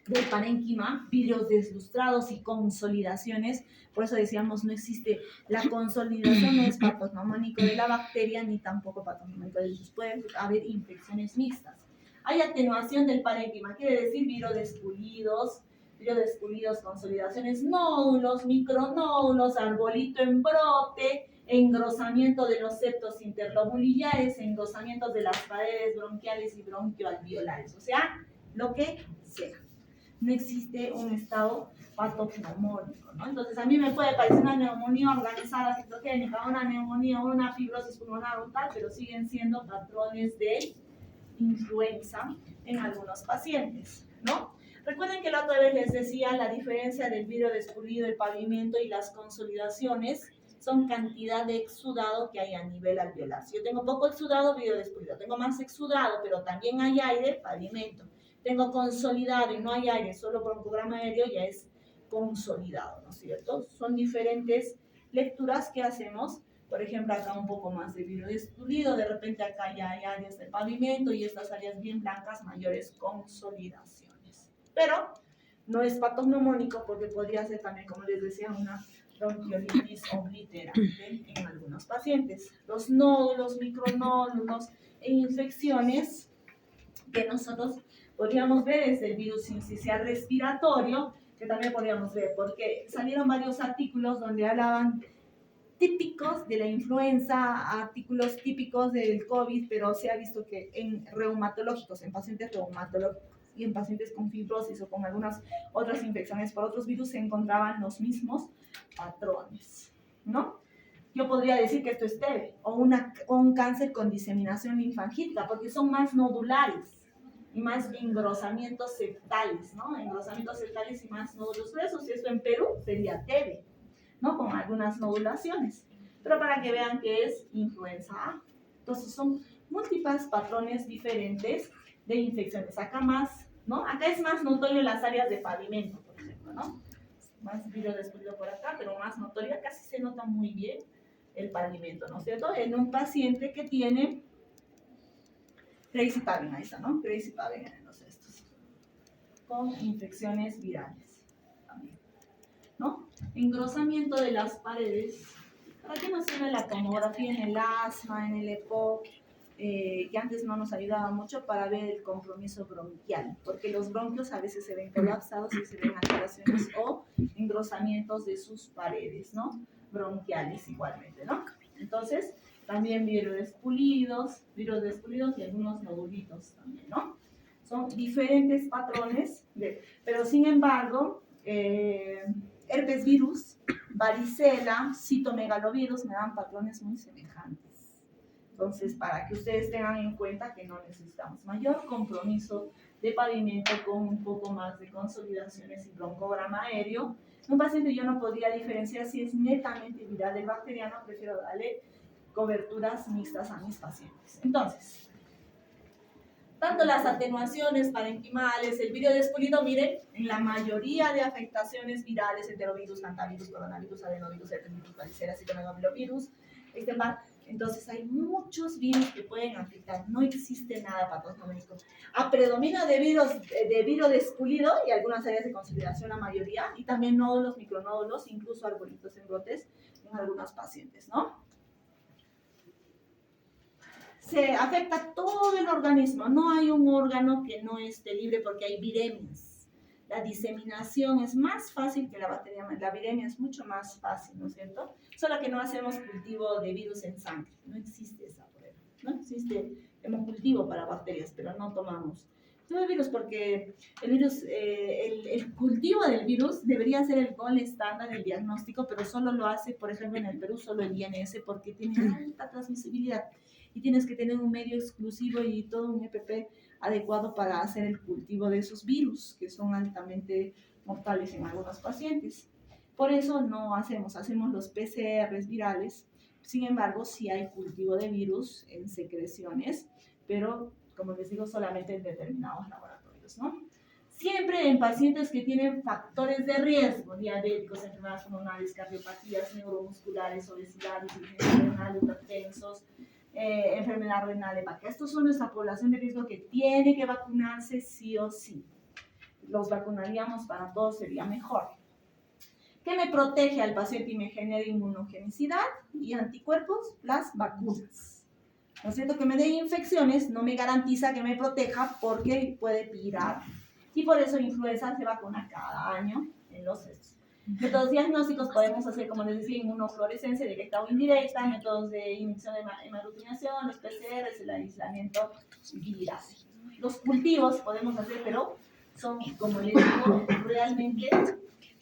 del parénquima, vidrios deslustrados y consolidaciones. Por eso decíamos, no existe la consolidación, no es patognomónico de la bacteria ni tampoco patognomónico del virus. Pueden haber infecciones mixtas. Hay atenuación del parénquima, quiere decir vidrios despulidos, consolidaciones, nódulos, micronódulos, arbolito en brote, engrosamiento de los septos interlobulillares, engrosamientos de las paredes bronquiales y bronquioalveolares, o sea, lo que sea. No existe un estado patognomónico, ¿no? Entonces, a mí me puede parecer una neumonía organizada citogénica, una neumonía o una fibrosis pulmonar o tal, pero siguen siendo patrones de influenza en algunos pacientes, ¿no? Recuerden que la otra vez les decía la diferencia del vidrio despulido, el pavimento y las consolidaciones son cantidad de exudado que hay a nivel alveolar. Si yo tengo poco exudado, vidrio despulido. Tengo más exudado, pero también hay aire, pavimento. Tengo consolidado y no hay aire, solo broncograma aéreo, ya es consolidado, ¿no es cierto? Son diferentes lecturas que hacemos. Por ejemplo, acá un poco más de vidrio despulido, de repente acá ya hay áreas de pavimento y estas áreas bien blancas, mayores consolidaciones. Pero no es patognomónico porque podría ser también, como les decía, una bronquiolitis obliterante en algunos pacientes. Los nódulos, micronódulos e infecciones que nosotros podríamos ver es el virus sincicial respiratorio, que también podríamos ver, porque salieron varios artículos donde hablaban típicos de la influenza, artículos típicos del COVID, pero se ha visto que en reumatológicos, en pacientes reumatológicos y en pacientes con fibrosis o con algunas otras infecciones por otros virus se encontraban los mismos patrones, ¿no? Yo podría decir que esto es TB o un cáncer con diseminación linfangítica, porque son más nodulares y más engrosamientos septales, ¿no? Engrosamientos septales y más nódulos gruesos. Y esto en Perú sería TB, ¿no? Con algunas nodulaciones. Pero para que vean que es influenza A. Entonces son múltiples patrones diferentes de infecciones. Acá más, ¿no? Acá es más notorio las áreas de pavimento, por ejemplo, ¿no? Más vidrio despulido por acá, pero más notoria, casi se nota muy bien el pavimento, ¿no es cierto? En un paciente que tiene Crazy Paving, ahí está, ¿no? Crazy Paving en los estos. Con infecciones virales también, ¿no? Engrosamiento de las paredes. ¿Para qué nos sirve la tomografía en el asma, en el EPOC? Que antes no nos ayudaba mucho para ver el compromiso bronquial, porque los bronquios a veces se ven colapsados y se ven alteraciones o engrosamientos de sus paredes, ¿no? Bronquiales igualmente, ¿no? Entonces, también vidrios despulidos y algunos nodulitos también, ¿no? Son diferentes patrones, pero sin embargo, herpes virus, varicela, citomegalovirus me dan patrones muy semejantes. Entonces, para que ustedes tengan en cuenta que no necesitamos mayor compromiso de pavimento con un poco más de consolidaciones y broncograma aéreo. Un paciente yo no podría diferenciar si es netamente viral del bacteriano, prefiero darle coberturas mixtas a mis pacientes. Entonces, tanto las atenuaciones parenquimales, el vidrio despulido, miren, en la mayoría de afectaciones virales, enterovirus, hantavirus, coronavirus, adenovirus, herpesvirus, varicela, citomegalovirus, entonces hay muchos virus que pueden afectar, no existe nada patognomónico. A predominio de vidrio despulido y algunas áreas de consolidación, la mayoría, y también nódulos, micronódulos, incluso arbolitos en brotes en algunos pacientes, ¿no? Se afecta todo el organismo, no hay un órgano que no esté libre porque hay viremias. La diseminación es más fácil que la bacteria, la viremia es mucho más fácil, ¿no es cierto? Solo que no hacemos cultivo de virus en sangre, no existe esa prueba, no existe hemocultivo para bacterias, pero no tomamos el virus porque el virus, el cultivo del virus debería ser el gol estándar del diagnóstico, pero solo lo hace, por ejemplo, en el Perú, solo el INS porque tiene alta transmisibilidad y tienes que tener un medio exclusivo y todo un EPP adecuado para hacer el cultivo de esos virus que son altamente mortales en algunos pacientes. Por eso no hacemos los PCRs virales Sin embargo, sí hay cultivo de virus en secreciones, pero como les digo, solamente en determinados laboratorios, ¿no? Siempre en pacientes que tienen factores de riesgo, diabéticos, enfermedades pulmonares, cardiopatías neuromusculares, obesidad, insuficiencia renal, hipertensos, enfermedad renal hepática. Estos son nuestra población de riesgo que tiene que vacunarse sí o sí. Los vacunaríamos para todos, sería mejor. ¿Qué me protege al paciente y me genera inmunogenicidad y anticuerpos? Las vacunas. ¿No es cierto? Que me dé infecciones no me garantiza que me proteja porque puede pirar. Y por eso influenza se vacuna cada año en los cestos. Métodos diagnósticos podemos hacer, como les decía, inmunofluorescencia directa o indirecta, métodos de inyección de hemaglutinación, los PCRs, el aislamiento viral. Los cultivos podemos hacer, pero son, como les digo, realmente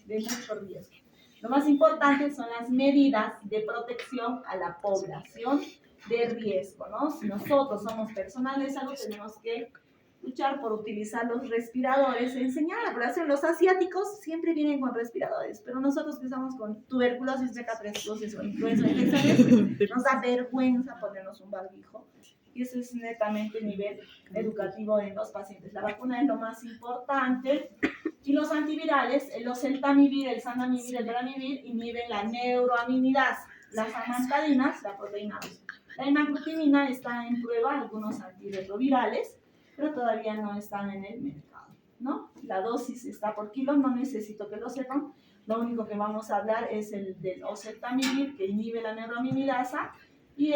de mucho riesgo. Lo más importante son las medidas de protección a la población de riesgo, ¿no? Si nosotros somos personal de salud, tenemos que luchar por utilizar los respiradores, enseñar a la población. Los asiáticos siempre vienen con respiradores, pero nosotros que estamos con tuberculosis, tuberculosis o influenza de infecciones, nos da vergüenza ponernos un barbijo. Y eso es netamente nivel educativo en los pacientes. La vacuna es lo más importante. Y los antivirales, el oseltamivir, el zanamivir, el doramivir, inhiben la neuroaminidasa, las amantadinas, la proteína B. La hemaglutinina está en prueba, algunos antirretrovirales, pero todavía no están en el mercado, ¿no? La dosis está por kilo, no necesito que lo sepan. Lo único que vamos a hablar es el del oseltamivir, que inhibe la neuroaminidasa, y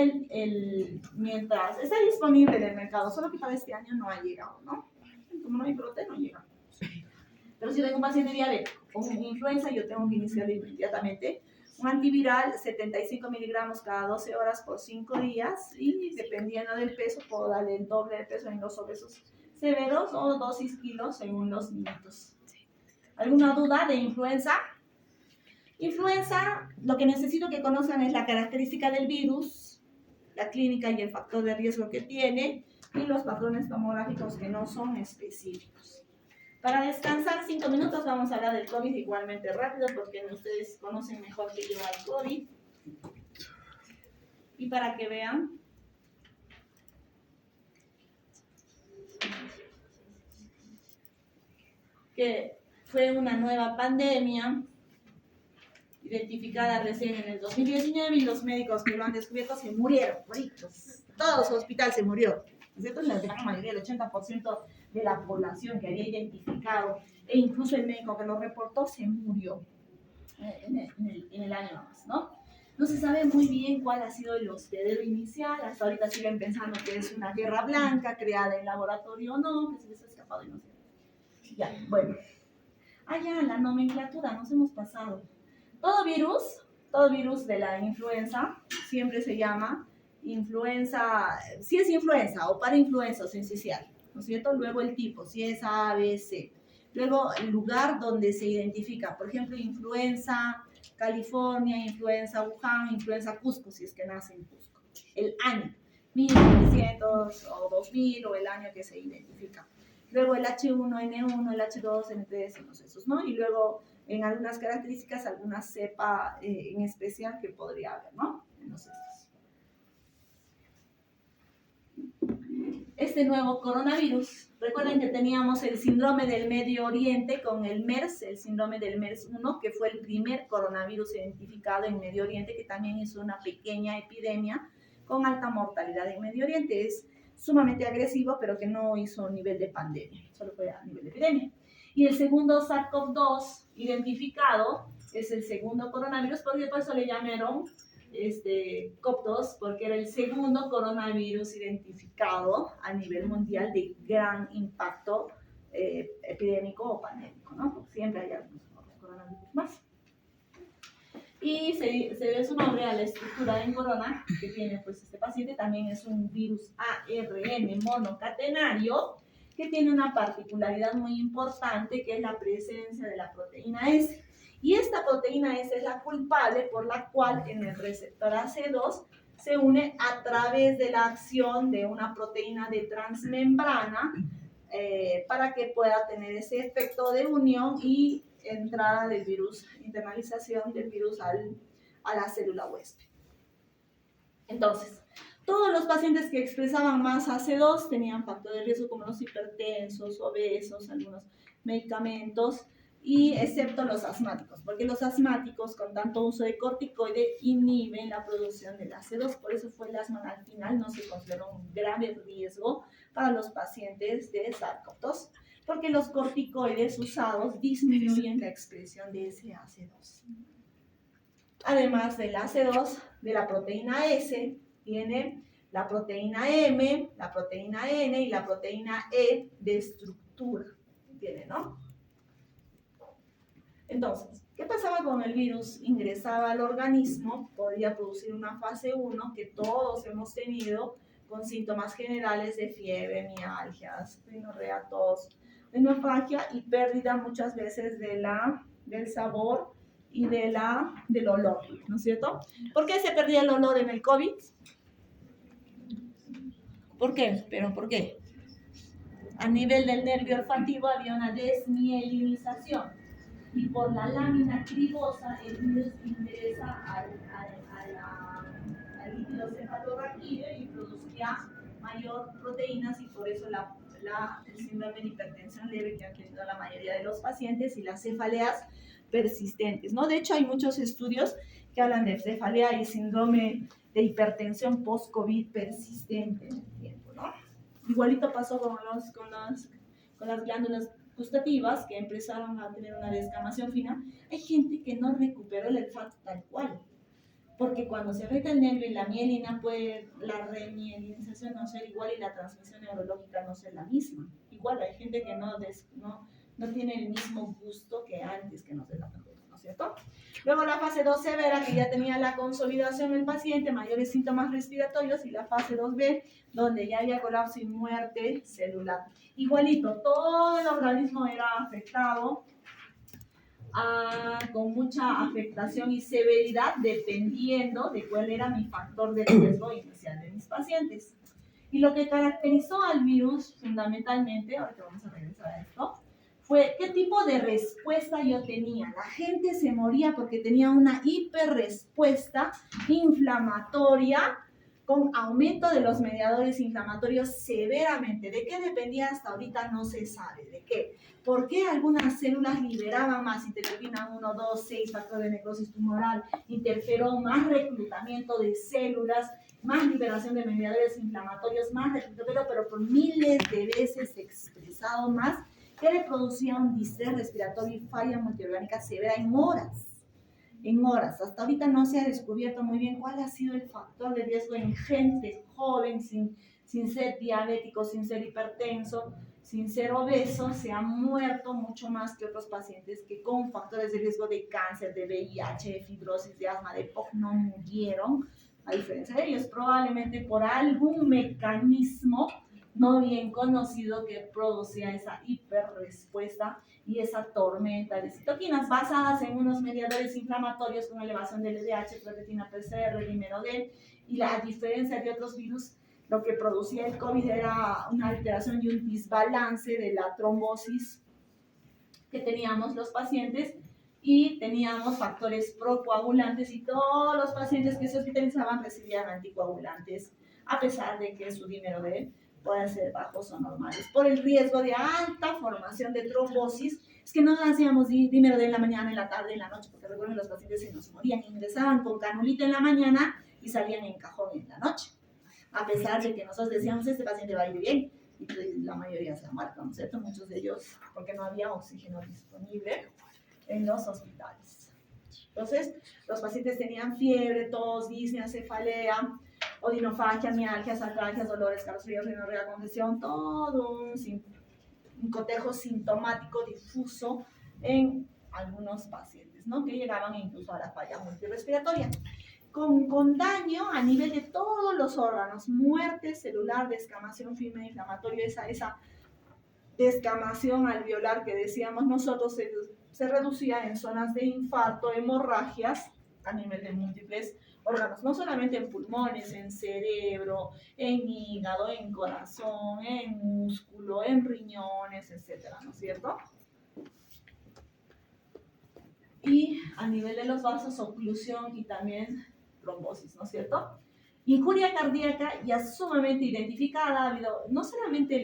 mientras está disponible en el mercado, solo que para este año no ha llegado, ¿no? Como no hay brote, no llega. Pero si tengo un paciente diabético con influenza, yo tengo que iniciar inmediatamente un antiviral, 75 miligramos cada 12 horas por 5 días, y dependiendo del peso, puedo darle el doble de peso en los obesos severos o dosis kilos según los niños. ¿Alguna duda de influenza? Influenza, lo que necesito que conozcan es la característica del virus, la clínica y el factor de riesgo que tiene, y los patrones tomográficos que no son específicos. Para descansar 5 minutos vamos a hablar del COVID igualmente rápido porque ustedes conocen mejor que yo al COVID. Y para que vean que fue una nueva pandemia identificada recién en el 2019 y los médicos que lo han descubierto se murieron, moritos. Todo su hospital se murió. ¿Cierto? La gran mayoría, el 80% de la población que había identificado, e incluso el médico que lo reportó, se murió en el año más, ¿no? No se sabe muy bien cuál ha sido el hospedero inicial, hasta ahorita siguen pensando que es una guerra blanca creada en laboratorio o no, que se les ha escapado y no sé. Ya, bueno. Ya, la nomenclatura, nos hemos pasado. Todo virus de la influenza siempre se llama influenza, si es influenza o parainfluenza sincicial, ¿no es cierto? Luego el tipo, si es A, B, C. Luego el lugar donde se identifica, por ejemplo, influenza California, influenza Wuhan, influenza Cusco, si es que nace en Cusco. El año, 1900 o 2000 o el año que se identifica. Luego el H1N1, el H2N3, esos, ¿no? Y luego en algunas características, alguna cepa en especial que podría haber, ¿no? En los estos. Este nuevo coronavirus, recuerden que teníamos el síndrome del Medio Oriente con el MERS, el síndrome del MERS-1, que fue el primer coronavirus identificado en Medio Oriente, que también hizo una pequeña epidemia con alta mortalidad en Medio Oriente. Es sumamente agresivo, pero que no hizo nivel de pandemia, solo fue a nivel de epidemia. Y el segundo SARS-CoV-2 identificado es el segundo coronavirus, porque por eso le llamaron COV-2, porque era el segundo coronavirus identificado a nivel mundial de gran impacto epidémico o pandémico, ¿no? Siempre hay algunos coronavirus más. Y se debe su nombre a la estructura en corona que tiene pues este paciente. También es un virus ARN monocatenario que tiene una particularidad muy importante, que es la presencia de la proteína S. Y esta proteína S es la culpable por la cual en el receptor AC2 se une a través de la acción de una proteína de transmembrana para que pueda tener ese efecto de unión y entrada del virus, internalización del virus a la célula huésped. Entonces, todos los pacientes que expresaban más AC2 tenían factor de riesgo como los hipertensos, obesos, algunos medicamentos, y excepto los asmáticos, porque los asmáticos con tanto uso de corticoide inhiben la producción del AC2, por eso fue el asma al final no se consideró un grave riesgo para los pacientes de SARS-CoV-2, porque los corticoides usados disminuyen la expresión de ese AC2. Además del AC2, de la proteína S, tiene la proteína M, la proteína N y la proteína E de estructura. ¿Entienden, no? Entonces, ¿qué pasaba con el virus? Ingresaba al organismo, podía producir una fase 1 que todos hemos tenido con síntomas generales de fiebre, mialgias, rinorrea, tos, hemorragia y pérdida muchas veces del sabor y del olor, ¿no es cierto? ¿Por qué se perdía el olor en el COVID? ¿Por qué? ¿Pero por qué? A nivel del nervio olfativo había una desmielinización y por la lámina cribosa el virus ingresa al líquido cefalorraquídeo y producía mayor proteínas y por eso el síndrome de hipertensión leve que han tenido la mayoría de los pacientes y las cefaleas persistentes, ¿no? De hecho, hay muchos estudios que hablan de cefalea y síndrome de hipertensión post-COVID persistente en el tiempo, ¿no? Igualito pasó con las glándulas gustativas que empezaron a tener una descamación fina. Hay gente que no recuperó el olfato tal cual, porque cuando se afecta el nervio y la mielina, puede la remielinización no ser igual y la transmisión neurológica no ser la misma. Igual hay gente que no tiene el mismo gusto que antes que nos de la pandemia, ¿no es cierto? Luego la fase 2 severa, que ya tenía la consolidación del paciente, mayores síntomas respiratorios, y la fase 2B, donde ya había colapso y muerte celular. Igualito, todo el organismo era afectado, con mucha afectación y severidad dependiendo de cuál era mi factor de riesgo inicial de mis pacientes. Y lo que caracterizó al virus fundamentalmente, ahorita vamos a regresar a esto, fue qué tipo de respuesta yo tenía. La gente se moría porque tenía una hiperrespuesta inflamatoria con aumento de los mediadores inflamatorios severamente. ¿De qué dependía? Hasta ahorita no se sabe. ¿De qué? ¿Por qué algunas células liberaban más interleuquina 1, 2, 6, factor de necrosis tumoral, interferón, más reclutamiento de células, más liberación de mediadores inflamatorios, más reclutamiento, pero por miles de veces expresado más, que le producía un distrés respiratorio y falla multiorgánica severa en horas. En horas. Hasta ahorita no se ha descubierto muy bien cuál ha sido el factor de riesgo en gente joven, sin ser diabético, sin ser hipertenso, sin ser obeso. Se ha muerto mucho más que otros pacientes que con factores de riesgo de cáncer, de VIH, de fibrosis, de asma, de EPOC no murieron. A diferencia de ellos, probablemente por algún mecanismo no bien conocido que producía esa hiperrespuesta y esa tormenta de citoquinas basadas en unos mediadores inflamatorios con elevación del LDH, ferritina PCR, dímero D, y a diferencia de otros virus, lo que producía el COVID era una alteración y un desbalance de la trombosis que teníamos los pacientes, y teníamos factores procoagulantes y todos los pacientes que se hospitalizaban recibían anticoagulantes a pesar de que su dímero D pueden ser bajos o normales. Por el riesgo de alta formación de trombosis, es que no hacíamos dímero D en la mañana, en la tarde, en la noche, porque recuerden, los pacientes se nos morían, ingresaban con canulita en la mañana y salían en cajón en la noche. A pesar de que nosotros decíamos, este paciente va a ir bien, y la mayoría se ha muerto, ¿no es cierto? Muchos de ellos, porque no había oxígeno disponible en los hospitales. Entonces, los pacientes tenían fiebre, tos, disnea, cefalea, odinofagia, mialgias, artralgias, dolores, calofríos, rinorrea, congestión, todo un cotejo sintomático difuso en algunos pacientes, ¿no? Que llegaban incluso a la falla multirrespiratoria. Con daño a nivel de todos los órganos, muerte celular, descamación, firme inflamatorio, esa descamación alveolar que decíamos nosotros se reducía en zonas de infarto, hemorragias a nivel de múltiples órganos, no solamente en pulmones, en cerebro, en hígado, en corazón, en músculo, en riñones, etcétera, ¿no es cierto? Y a nivel de los vasos, oclusión y también trombosis, ¿no es cierto? Injuria cardíaca ya sumamente identificada, ha habido no solamente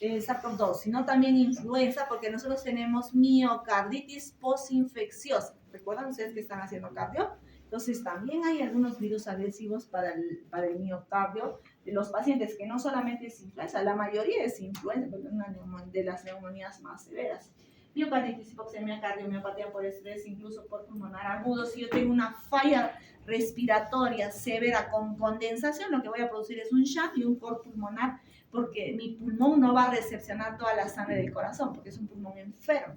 el SARS-CoV-2, sino también influenza, porque nosotros tenemos miocarditis postinfecciosa. ¿Recuerdan ustedes que están haciendo cardio? Entonces también hay algunos virus agresivos para el miocardio de los pacientes, que no solamente es influenza, la mayoría es influenza, porque es una de las neumonías más severas. Miocarditis, hipoxemia, cardiomiopatía por estrés, incluso por pulmonar agudo. Si yo tengo una falla respiratoria severa con condensación, lo que voy a producir es un shunt y un cor pulmonar, porque mi pulmón no va a recepcionar toda la sangre del corazón, porque es un pulmón enfermo.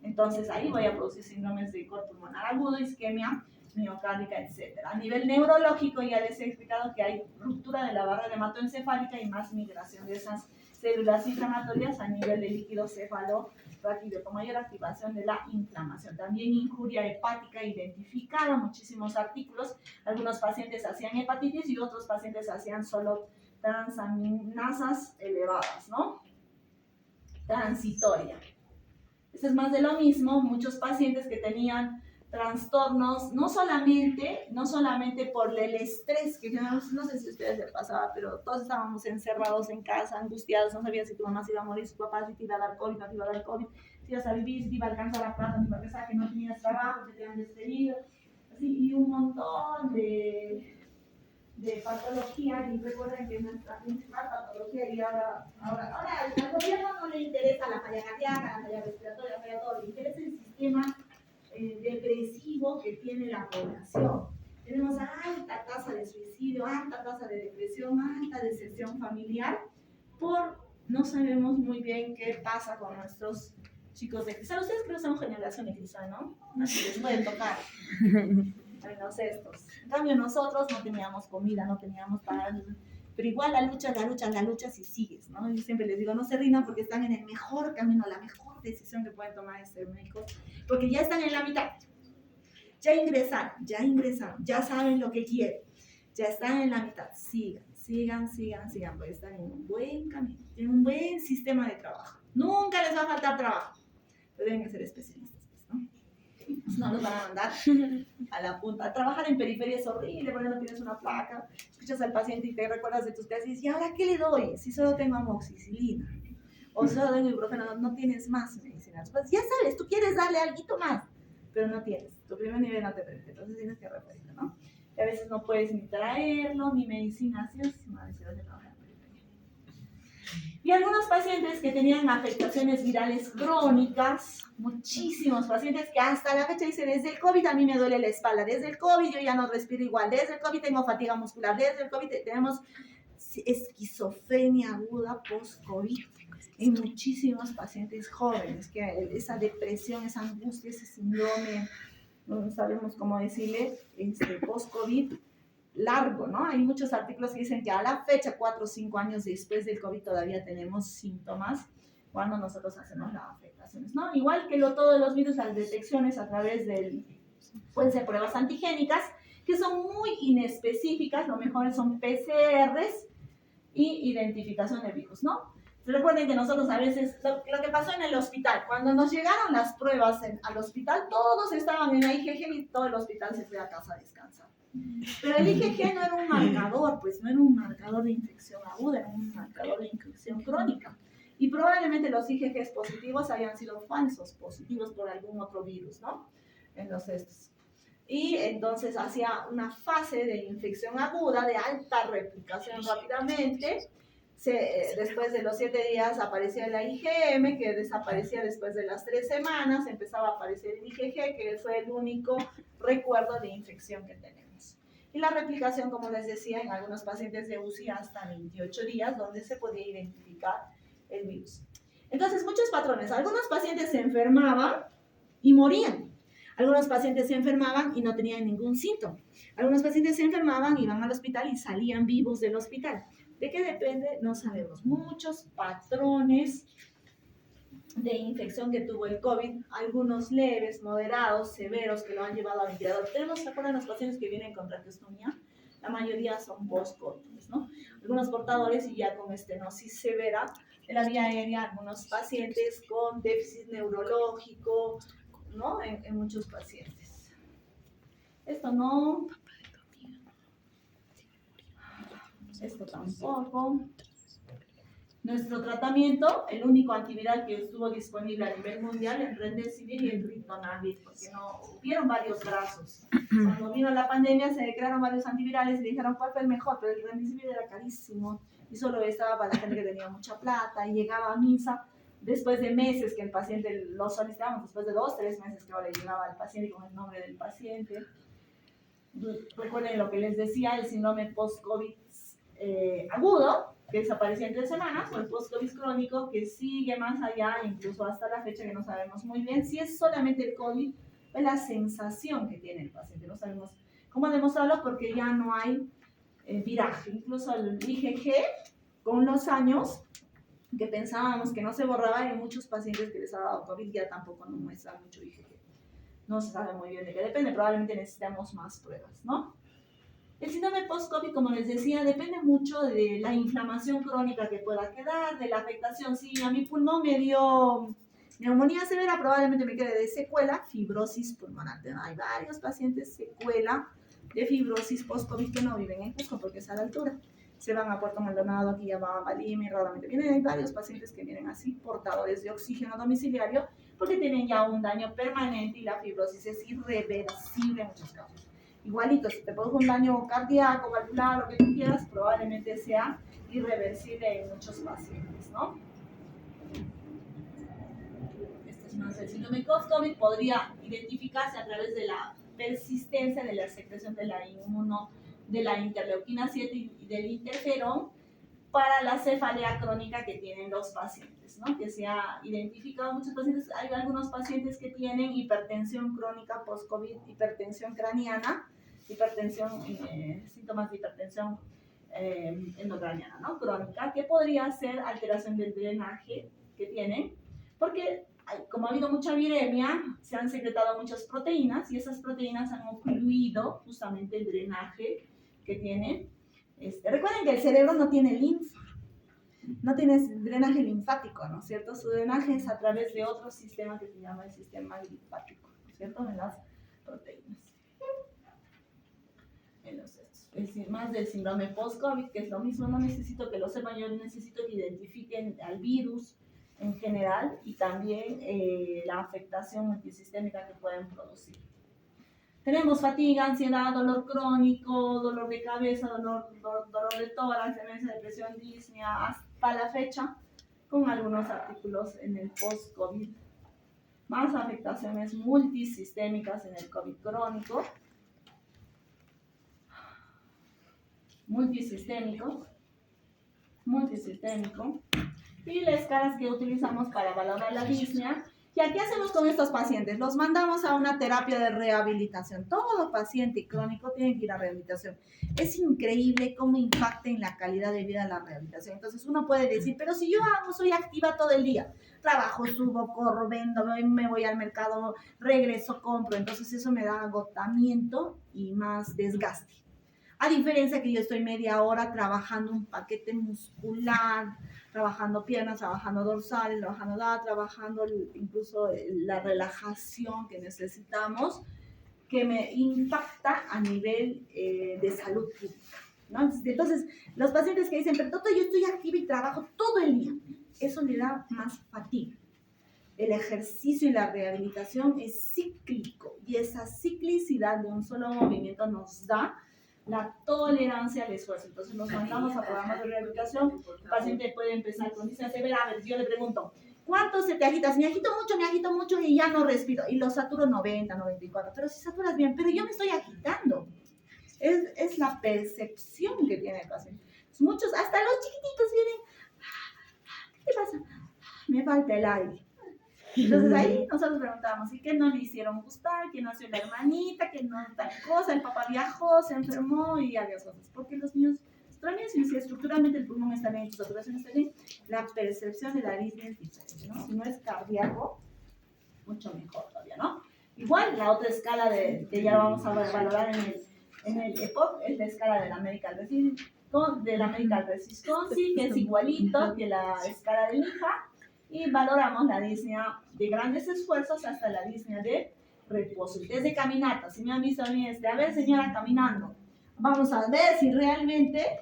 Entonces ahí voy a producir síndromes de cor pulmonar agudo, isquemia miocárdica, etc. A nivel neurológico ya les he explicado que hay ruptura de la barrera hematoencefálica y más migración de esas células inflamatorias a nivel de líquido cefalorraquídeo, con mayor activación de la inflamación. También injuria hepática identificada, muchísimos artículos. Algunos pacientes hacían hepatitis y otros pacientes hacían solo transaminasas elevadas, ¿no? Transitoria. Esto es más de lo mismo. Muchos pacientes que tenían trastornos, no solamente por el estrés, que no sé si a ustedes les pasaba, pero todos estábamos encerrados en casa, angustiados, no sabías si tu mamá se iba a morir, si tu papá si te iba a dar COVID, no te iba a dar COVID, si ibas a vivir, si te iba a alcanzar la plata, si iba a pensar que no tenías trabajo, que te habían despedido, así, y un montón de patología. Y recuerden que nuestra principal patología, y ahora al gobierno no le interesa la falla cardíaca, la falla respiratoria, la falla todo, le interesa el sistema depresivo que tiene la población. Tenemos alta tasa de suicidio, alta tasa de depresión, alta deserción familiar, no sabemos muy bien qué pasa con nuestros chicos de cristal. Ustedes creo que son generación de cristal, ¿no? Así les pueden tocar. Menos estos. En cambio nosotros no teníamos comida, no teníamos para... Pero igual la lucha si sigues, ¿no? Yo siempre les digo, no se rindan porque están en el mejor camino, la mejor decisión que pueden tomar es ser médicos, porque ya están en la mitad. Ya ingresaron, ya saben lo que quieren, ya están en la mitad. Sigan, porque están en un buen camino, tienen un buen sistema de trabajo. Nunca les va a faltar trabajo, pero deben ser especialistas, ¿no? No los van a mandar a la punta. Trabajar en periferia es horrible, porque no tienes una placa, escuchas al paciente y te recuerdas de tus clases y dices, ¿y ahora qué le doy? Si solo tengo amoxicilina o solo tengo ibuprofeno, no tienes más medicinas. Pues ya sabes, tú quieres darle algo más, pero no tienes. Tu primer nivel no te permite, entonces tienes que referirlo, ¿no? Y a veces no puedes ni traerlo, ni medicinas, sino a veces de trabajar en periferia. Y algunos pacientes que tenían afectaciones virales crónicas, muchísimos pacientes que hasta la fecha dicen, desde el COVID a mí me duele la espalda, desde el COVID yo ya no respiro igual, desde el COVID tengo fatiga muscular, desde el COVID tenemos esquizofrenia aguda post-COVID en muchísimos pacientes jóvenes, que esa depresión, esa angustia, ese síndrome, no sabemos cómo decirle, post-COVID, largo, ¿no? Hay muchos artículos que dicen que a la fecha, 4 o 5 años después del COVID, todavía tenemos síntomas cuando nosotros hacemos las afectaciones, ¿no? Igual que todos los virus, las detecciones a través pueden ser pruebas antigénicas, que son muy inespecíficas, lo mejor son PCRs y identificación de virus, ¿no? Recuerden que nosotros a veces, lo que pasó en el hospital, cuando nos llegaron las pruebas al hospital, todos estaban en la IgG y todo el hospital se fue a casa a descansar. Pero el IgG no era un marcador, pues no era un marcador de infección aguda, era un marcador de infección crónica. Y probablemente los IgGs positivos hayan sido falsos positivos por algún otro virus, ¿no? En los estos. Y entonces hacía una fase de infección aguda, de alta replicación rápidamente. Después de los 7 días aparecía la IgM, que desaparecía después de las 3 semanas, empezaba a aparecer el IgG, que fue el único recuerdo de infección que tenemos. Y la replicación, como les decía, en algunos pacientes de UCI hasta 28 días, donde se podía identificar el virus. Entonces, muchos patrones. Algunos pacientes se enfermaban y morían. Algunos pacientes se enfermaban y no tenían ningún síntoma. Algunos pacientes se enfermaban, iban al hospital y salían vivos del hospital. ¿De qué depende? No sabemos. Muchos patrones de infección que tuvo el COVID, algunos leves, moderados, severos, que lo han llevado a ventilador. Tenemos, ¿se acuerdan los pacientes que vienen con traqueostomía? La mayoría son post-COVID, ¿no? Algunos portadores y ya con estenosis severa de la vía aérea, algunos pacientes con déficit neurológico, ¿no? En muchos pacientes. Esto no... Esto tampoco. Nuestro tratamiento, el único antiviral que estuvo disponible a nivel mundial, el Remdesivir y el Ritonavir, porque no hubieron varios brazos. Cuando vino la pandemia se crearon varios antivirales y dijeron cuál fue el mejor, pero el Remdesivir era carísimo y solo estaba para la gente que tenía mucha plata y llegaba a misa después de meses que el paciente lo solicitábamos, después de 2 o 3 meses que ahora llegaba al paciente con el nombre del paciente. Recuerden lo que les decía, el síndrome post-COVID agudo, que desapareció en 3 semanas, o el post-COVID crónico, que sigue más allá, incluso hasta la fecha que no sabemos muy bien si es solamente el COVID o la sensación que tiene el paciente. No sabemos cómo demostrarlo porque ya no hay viraje. Incluso el IgG, con los años, que pensábamos que no se borraba, y muchos pacientes que les ha dado COVID ya tampoco no muestran mucho IgG. No se sabe muy bien de qué depende, probablemente necesitamos más pruebas, ¿no? El síndrome post-COVID, como les decía, depende mucho de la inflamación crónica que pueda quedar, de la afectación. Si a mi pulmón me dio neumonía severa, probablemente me quede de secuela, fibrosis pulmonar. Hay varios pacientes secuela de fibrosis post-COVID que no viven en Cusco porque es a la altura. Se van a Puerto Maldonado, aquí a Bamba, Lima, y raramente vienen. Hay varios pacientes que vienen así, portadores de oxígeno domiciliario, porque tienen ya un daño permanente y la fibrosis es irreversible en muchos casos. Igualito, si te produjo un daño cardíaco, valvular, lo que tú quieras, probablemente sea irreversible en muchos pacientes, ¿no? Este es más el síndrome post-COVID, podría identificarse a través de la persistencia de la secreción de la interleuquina 7 y del interferón para la cefalea crónica que tienen los pacientes, ¿no? Que se ha identificado muchos pacientes. Hay algunos pacientes que tienen hipertensión crónica post-COVID, hipertensión craneana, síntomas de hipertensión endocraniana, ¿no? Crónica, que podría ser alteración del drenaje que tienen, porque como ha habido mucha viremia, se han secretado muchas proteínas y esas proteínas han ocluido justamente el drenaje que tienen. Recuerden que el cerebro no tiene linfa, no tiene drenaje linfático, ¿no es cierto? Su drenaje es a través de otro sistema que se llama el sistema linfático, ¿no es cierto? En las proteínas. Es decir, más del síndrome post-COVID, que es lo mismo, no necesito que lo sepan, yo necesito que identifiquen al virus en general y también la afectación multisistémica que pueden producir. Tenemos fatiga, ansiedad, dolor crónico, dolor de cabeza, dolor de tórax, demencia, depresión, disnea, hasta la fecha, con algunos artículos en el post-COVID. Más afectaciones multisistémicas en el COVID crónico. Multisistémico. Y las escalas que utilizamos para valorar la disnea. ¿Y qué hacemos con estos pacientes? Los mandamos a una terapia de rehabilitación. Todo paciente crónico tiene que ir a rehabilitación. Es increíble cómo impacta en la calidad de vida la rehabilitación. Entonces uno puede decir, pero si yo soy activa todo el día, trabajo, subo, corro, vendo, me voy al mercado, regreso, compro, entonces eso me da agotamiento y más desgaste. A diferencia que yo estoy media hora trabajando un paquete muscular, trabajando piernas, trabajando dorsal, trabajando incluso la relajación que necesitamos, que me impacta a nivel de salud pública, ¿no? Entonces, los pacientes que dicen, pero doctor, yo estoy activa y trabajo todo el día, eso le da más fatiga. El ejercicio y la rehabilitación es cíclico y esa ciclicidad de un solo movimiento nos da la tolerancia al esfuerzo. Entonces nos mandamos a programas de rehabilitación. El paciente puede empezar con disnea severa. A ver, yo le pregunto, ¿cuánto se te agitas? Me agito mucho y ya no respiro. Y lo saturo 90, 94. Pero si saturas bien, pero yo me estoy agitando. Es la percepción que tiene el paciente. Muchos, hasta los chiquititos vienen, ¿qué te pasa? Me falta el aire. Entonces ahí nosotros preguntamos, ¿y qué no le hicieron gustar? ¿Qué nació la hermanita? ¿Qué no tal cosa? El papá viajó, se enfermó y varias cosas. Porque los niños, si estructuralmente el pulmón está bien, su saturación está bien, la percepción de la disnea es diferente, ¿no? Si no es cardíaco, mucho mejor todavía, ¿no? Igual la otra escala que ya vamos a valorar en el EPOC es la escala de la Medical Resistance, que es igualito que la escala de Mija. Y valoramos la disnea de grandes esfuerzos hasta la disnea de reposo. Desde caminata, si me han visto a mí, a ver señora caminando, vamos a ver si realmente,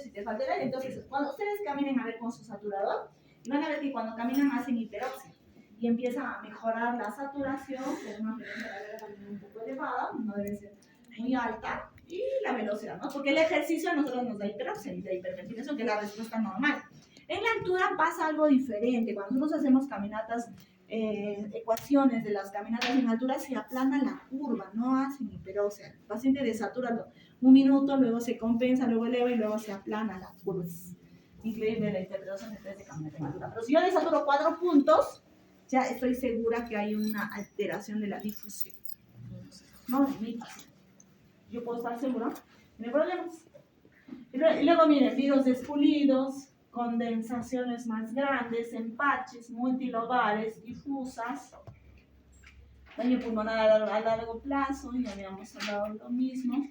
si te falta el aire. Entonces, cuando ustedes caminen a ver con su saturador, y van a ver que cuando caminan hacen hiperoxia y empiezan a mejorar la saturación, con una frecuencia cardíaca también un poco elevada, no debe ser muy alta, y la velocidad, ¿no? Porque el ejercicio a nosotros nos da hiperoxia y da hiperventilación, que es la respuesta normal. En la altura pasa algo diferente. Cuando nosotros hacemos caminatas, ecuaciones de las caminatas en altura, se aplana la curva, no hacen hiperoxia. El paciente desatura un minuto, luego se compensa, luego eleva y luego se aplana la curva. Es increíble la interpretación de caminata en altura. Pero si yo desaturo 4 puntos, ya estoy segura que hay una alteración de la difusión. No, en mi paciente. Yo puedo estar segura, no hay problemas. Y luego miren, virus despulidos, condensaciones más grandes, empaches multilobales, difusas, daño pulmonar a largo plazo, ya habíamos hablado lo mismo.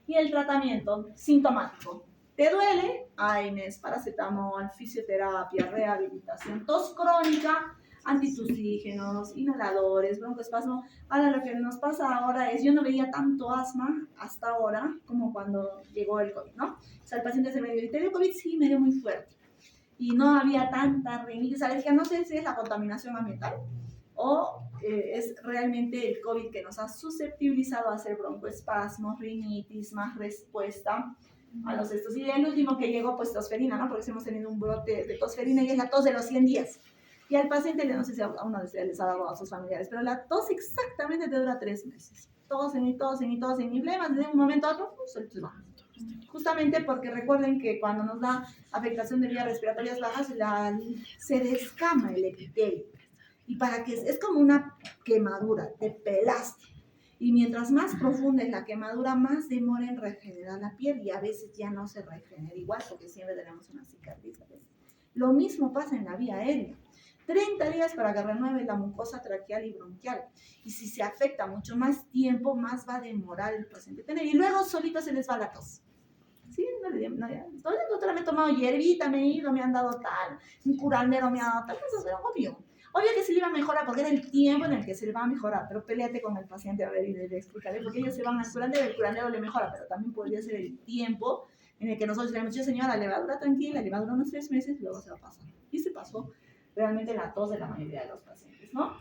Y el tratamiento sintomático. ¿Te duele? AINES, paracetamol, fisioterapia, rehabilitación, tos crónica, antitusígenos, inhaladores, broncoespasmo. Ahora lo que nos pasa ahora es, yo no veía tanto asma hasta ahora como cuando llegó el COVID, ¿no? O sea, el paciente se me dio, ¿te dio COVID? Sí, me dio muy fuerte. Y no había tanta rinitis alérgica, no sé si es la contaminación ambiental o es realmente el COVID que nos ha susceptibilizado a hacer broncoespasmos, rinitis, más respuesta a los estos. Y el último que llegó, pues tosferina, ¿no? Porque hemos tenido un brote de tosferina y es la tos de los 100 días. Y al paciente, no sé si a uno de ustedes les ha dado a sus familiares, pero la tos exactamente te dura 3 meses. Tosen y flemas, desde un momento a otro, se va. Justamente porque recuerden que cuando nos da afectación de vías respiratorias bajas, se descama el epitelio. Y para que es como una quemadura, te pelaste. Y mientras más profunda es la quemadura, más demora en regenerar la piel y a veces ya no se regenera igual porque siempre tenemos una cicatriz. Lo mismo pasa en la vía aérea. 30 días para que renueve la mucosa traqueal y bronquial. Y si se afecta mucho más tiempo, más va a demorar el paciente tener. Y luego solito se les va la tos. Sí, doctora, me he tomado hierbita, me he ido, me han dado tal, un curandero me ha dado tal, eso es obvio. Obvio que se le iba a mejorar porque era el tiempo en el que se le va a mejorar, pero peleate con el paciente a ver y le explicaré, porque ellos se van al curandero y el curandero le mejora, pero también podría ser el tiempo en el que nosotros le hemos dicho, señora, le va a durar tranquila, le va a durar unos 3 meses y luego se va a pasar. Y se pasó realmente la tos de la mayoría de los pacientes, ¿no?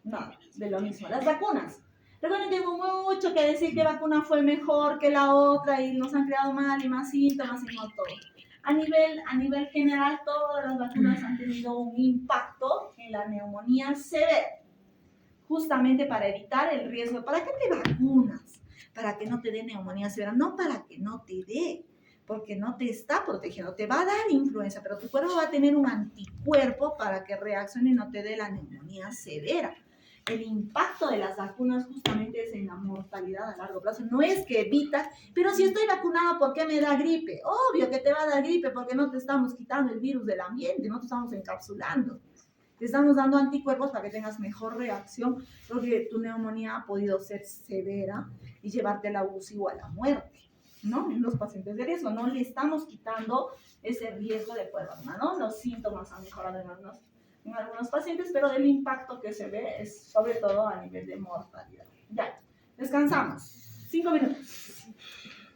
Nada, de lo mismo. Las vacunas. Recuerden que hubo mucho que decir que vacuna fue mejor que la otra y nos han creado mal y más síntomas y no todo. A nivel general, todas las vacunas han tenido un impacto en la neumonía severa, justamente para evitar el riesgo. ¿Para qué te vacunas? Para que no te dé neumonía severa, no para que no te dé, porque no te está protegiendo, te va a dar influenza, pero tu cuerpo va a tener un anticuerpo para que reaccione y no te dé la neumonía severa. El impacto de las vacunas justamente es en la mortalidad a largo plazo. No es que evitas, pero si estoy vacunado, ¿por qué me da gripe? Obvio que te va a dar gripe porque no te estamos quitando el virus del ambiente, no te estamos encapsulando. Te estamos dando anticuerpos para que tengas mejor reacción, porque tu neumonía ha podido ser severa y llevarte a la UCI o a la muerte, ¿no? En los pacientes de riesgo, no le estamos quitando ese riesgo de por vacuna, ¿no? Los síntomas han mejorado en algunos pacientes, pero el impacto que se ve es sobre todo a nivel de mortalidad. Ya, descansamos. 5 minutos.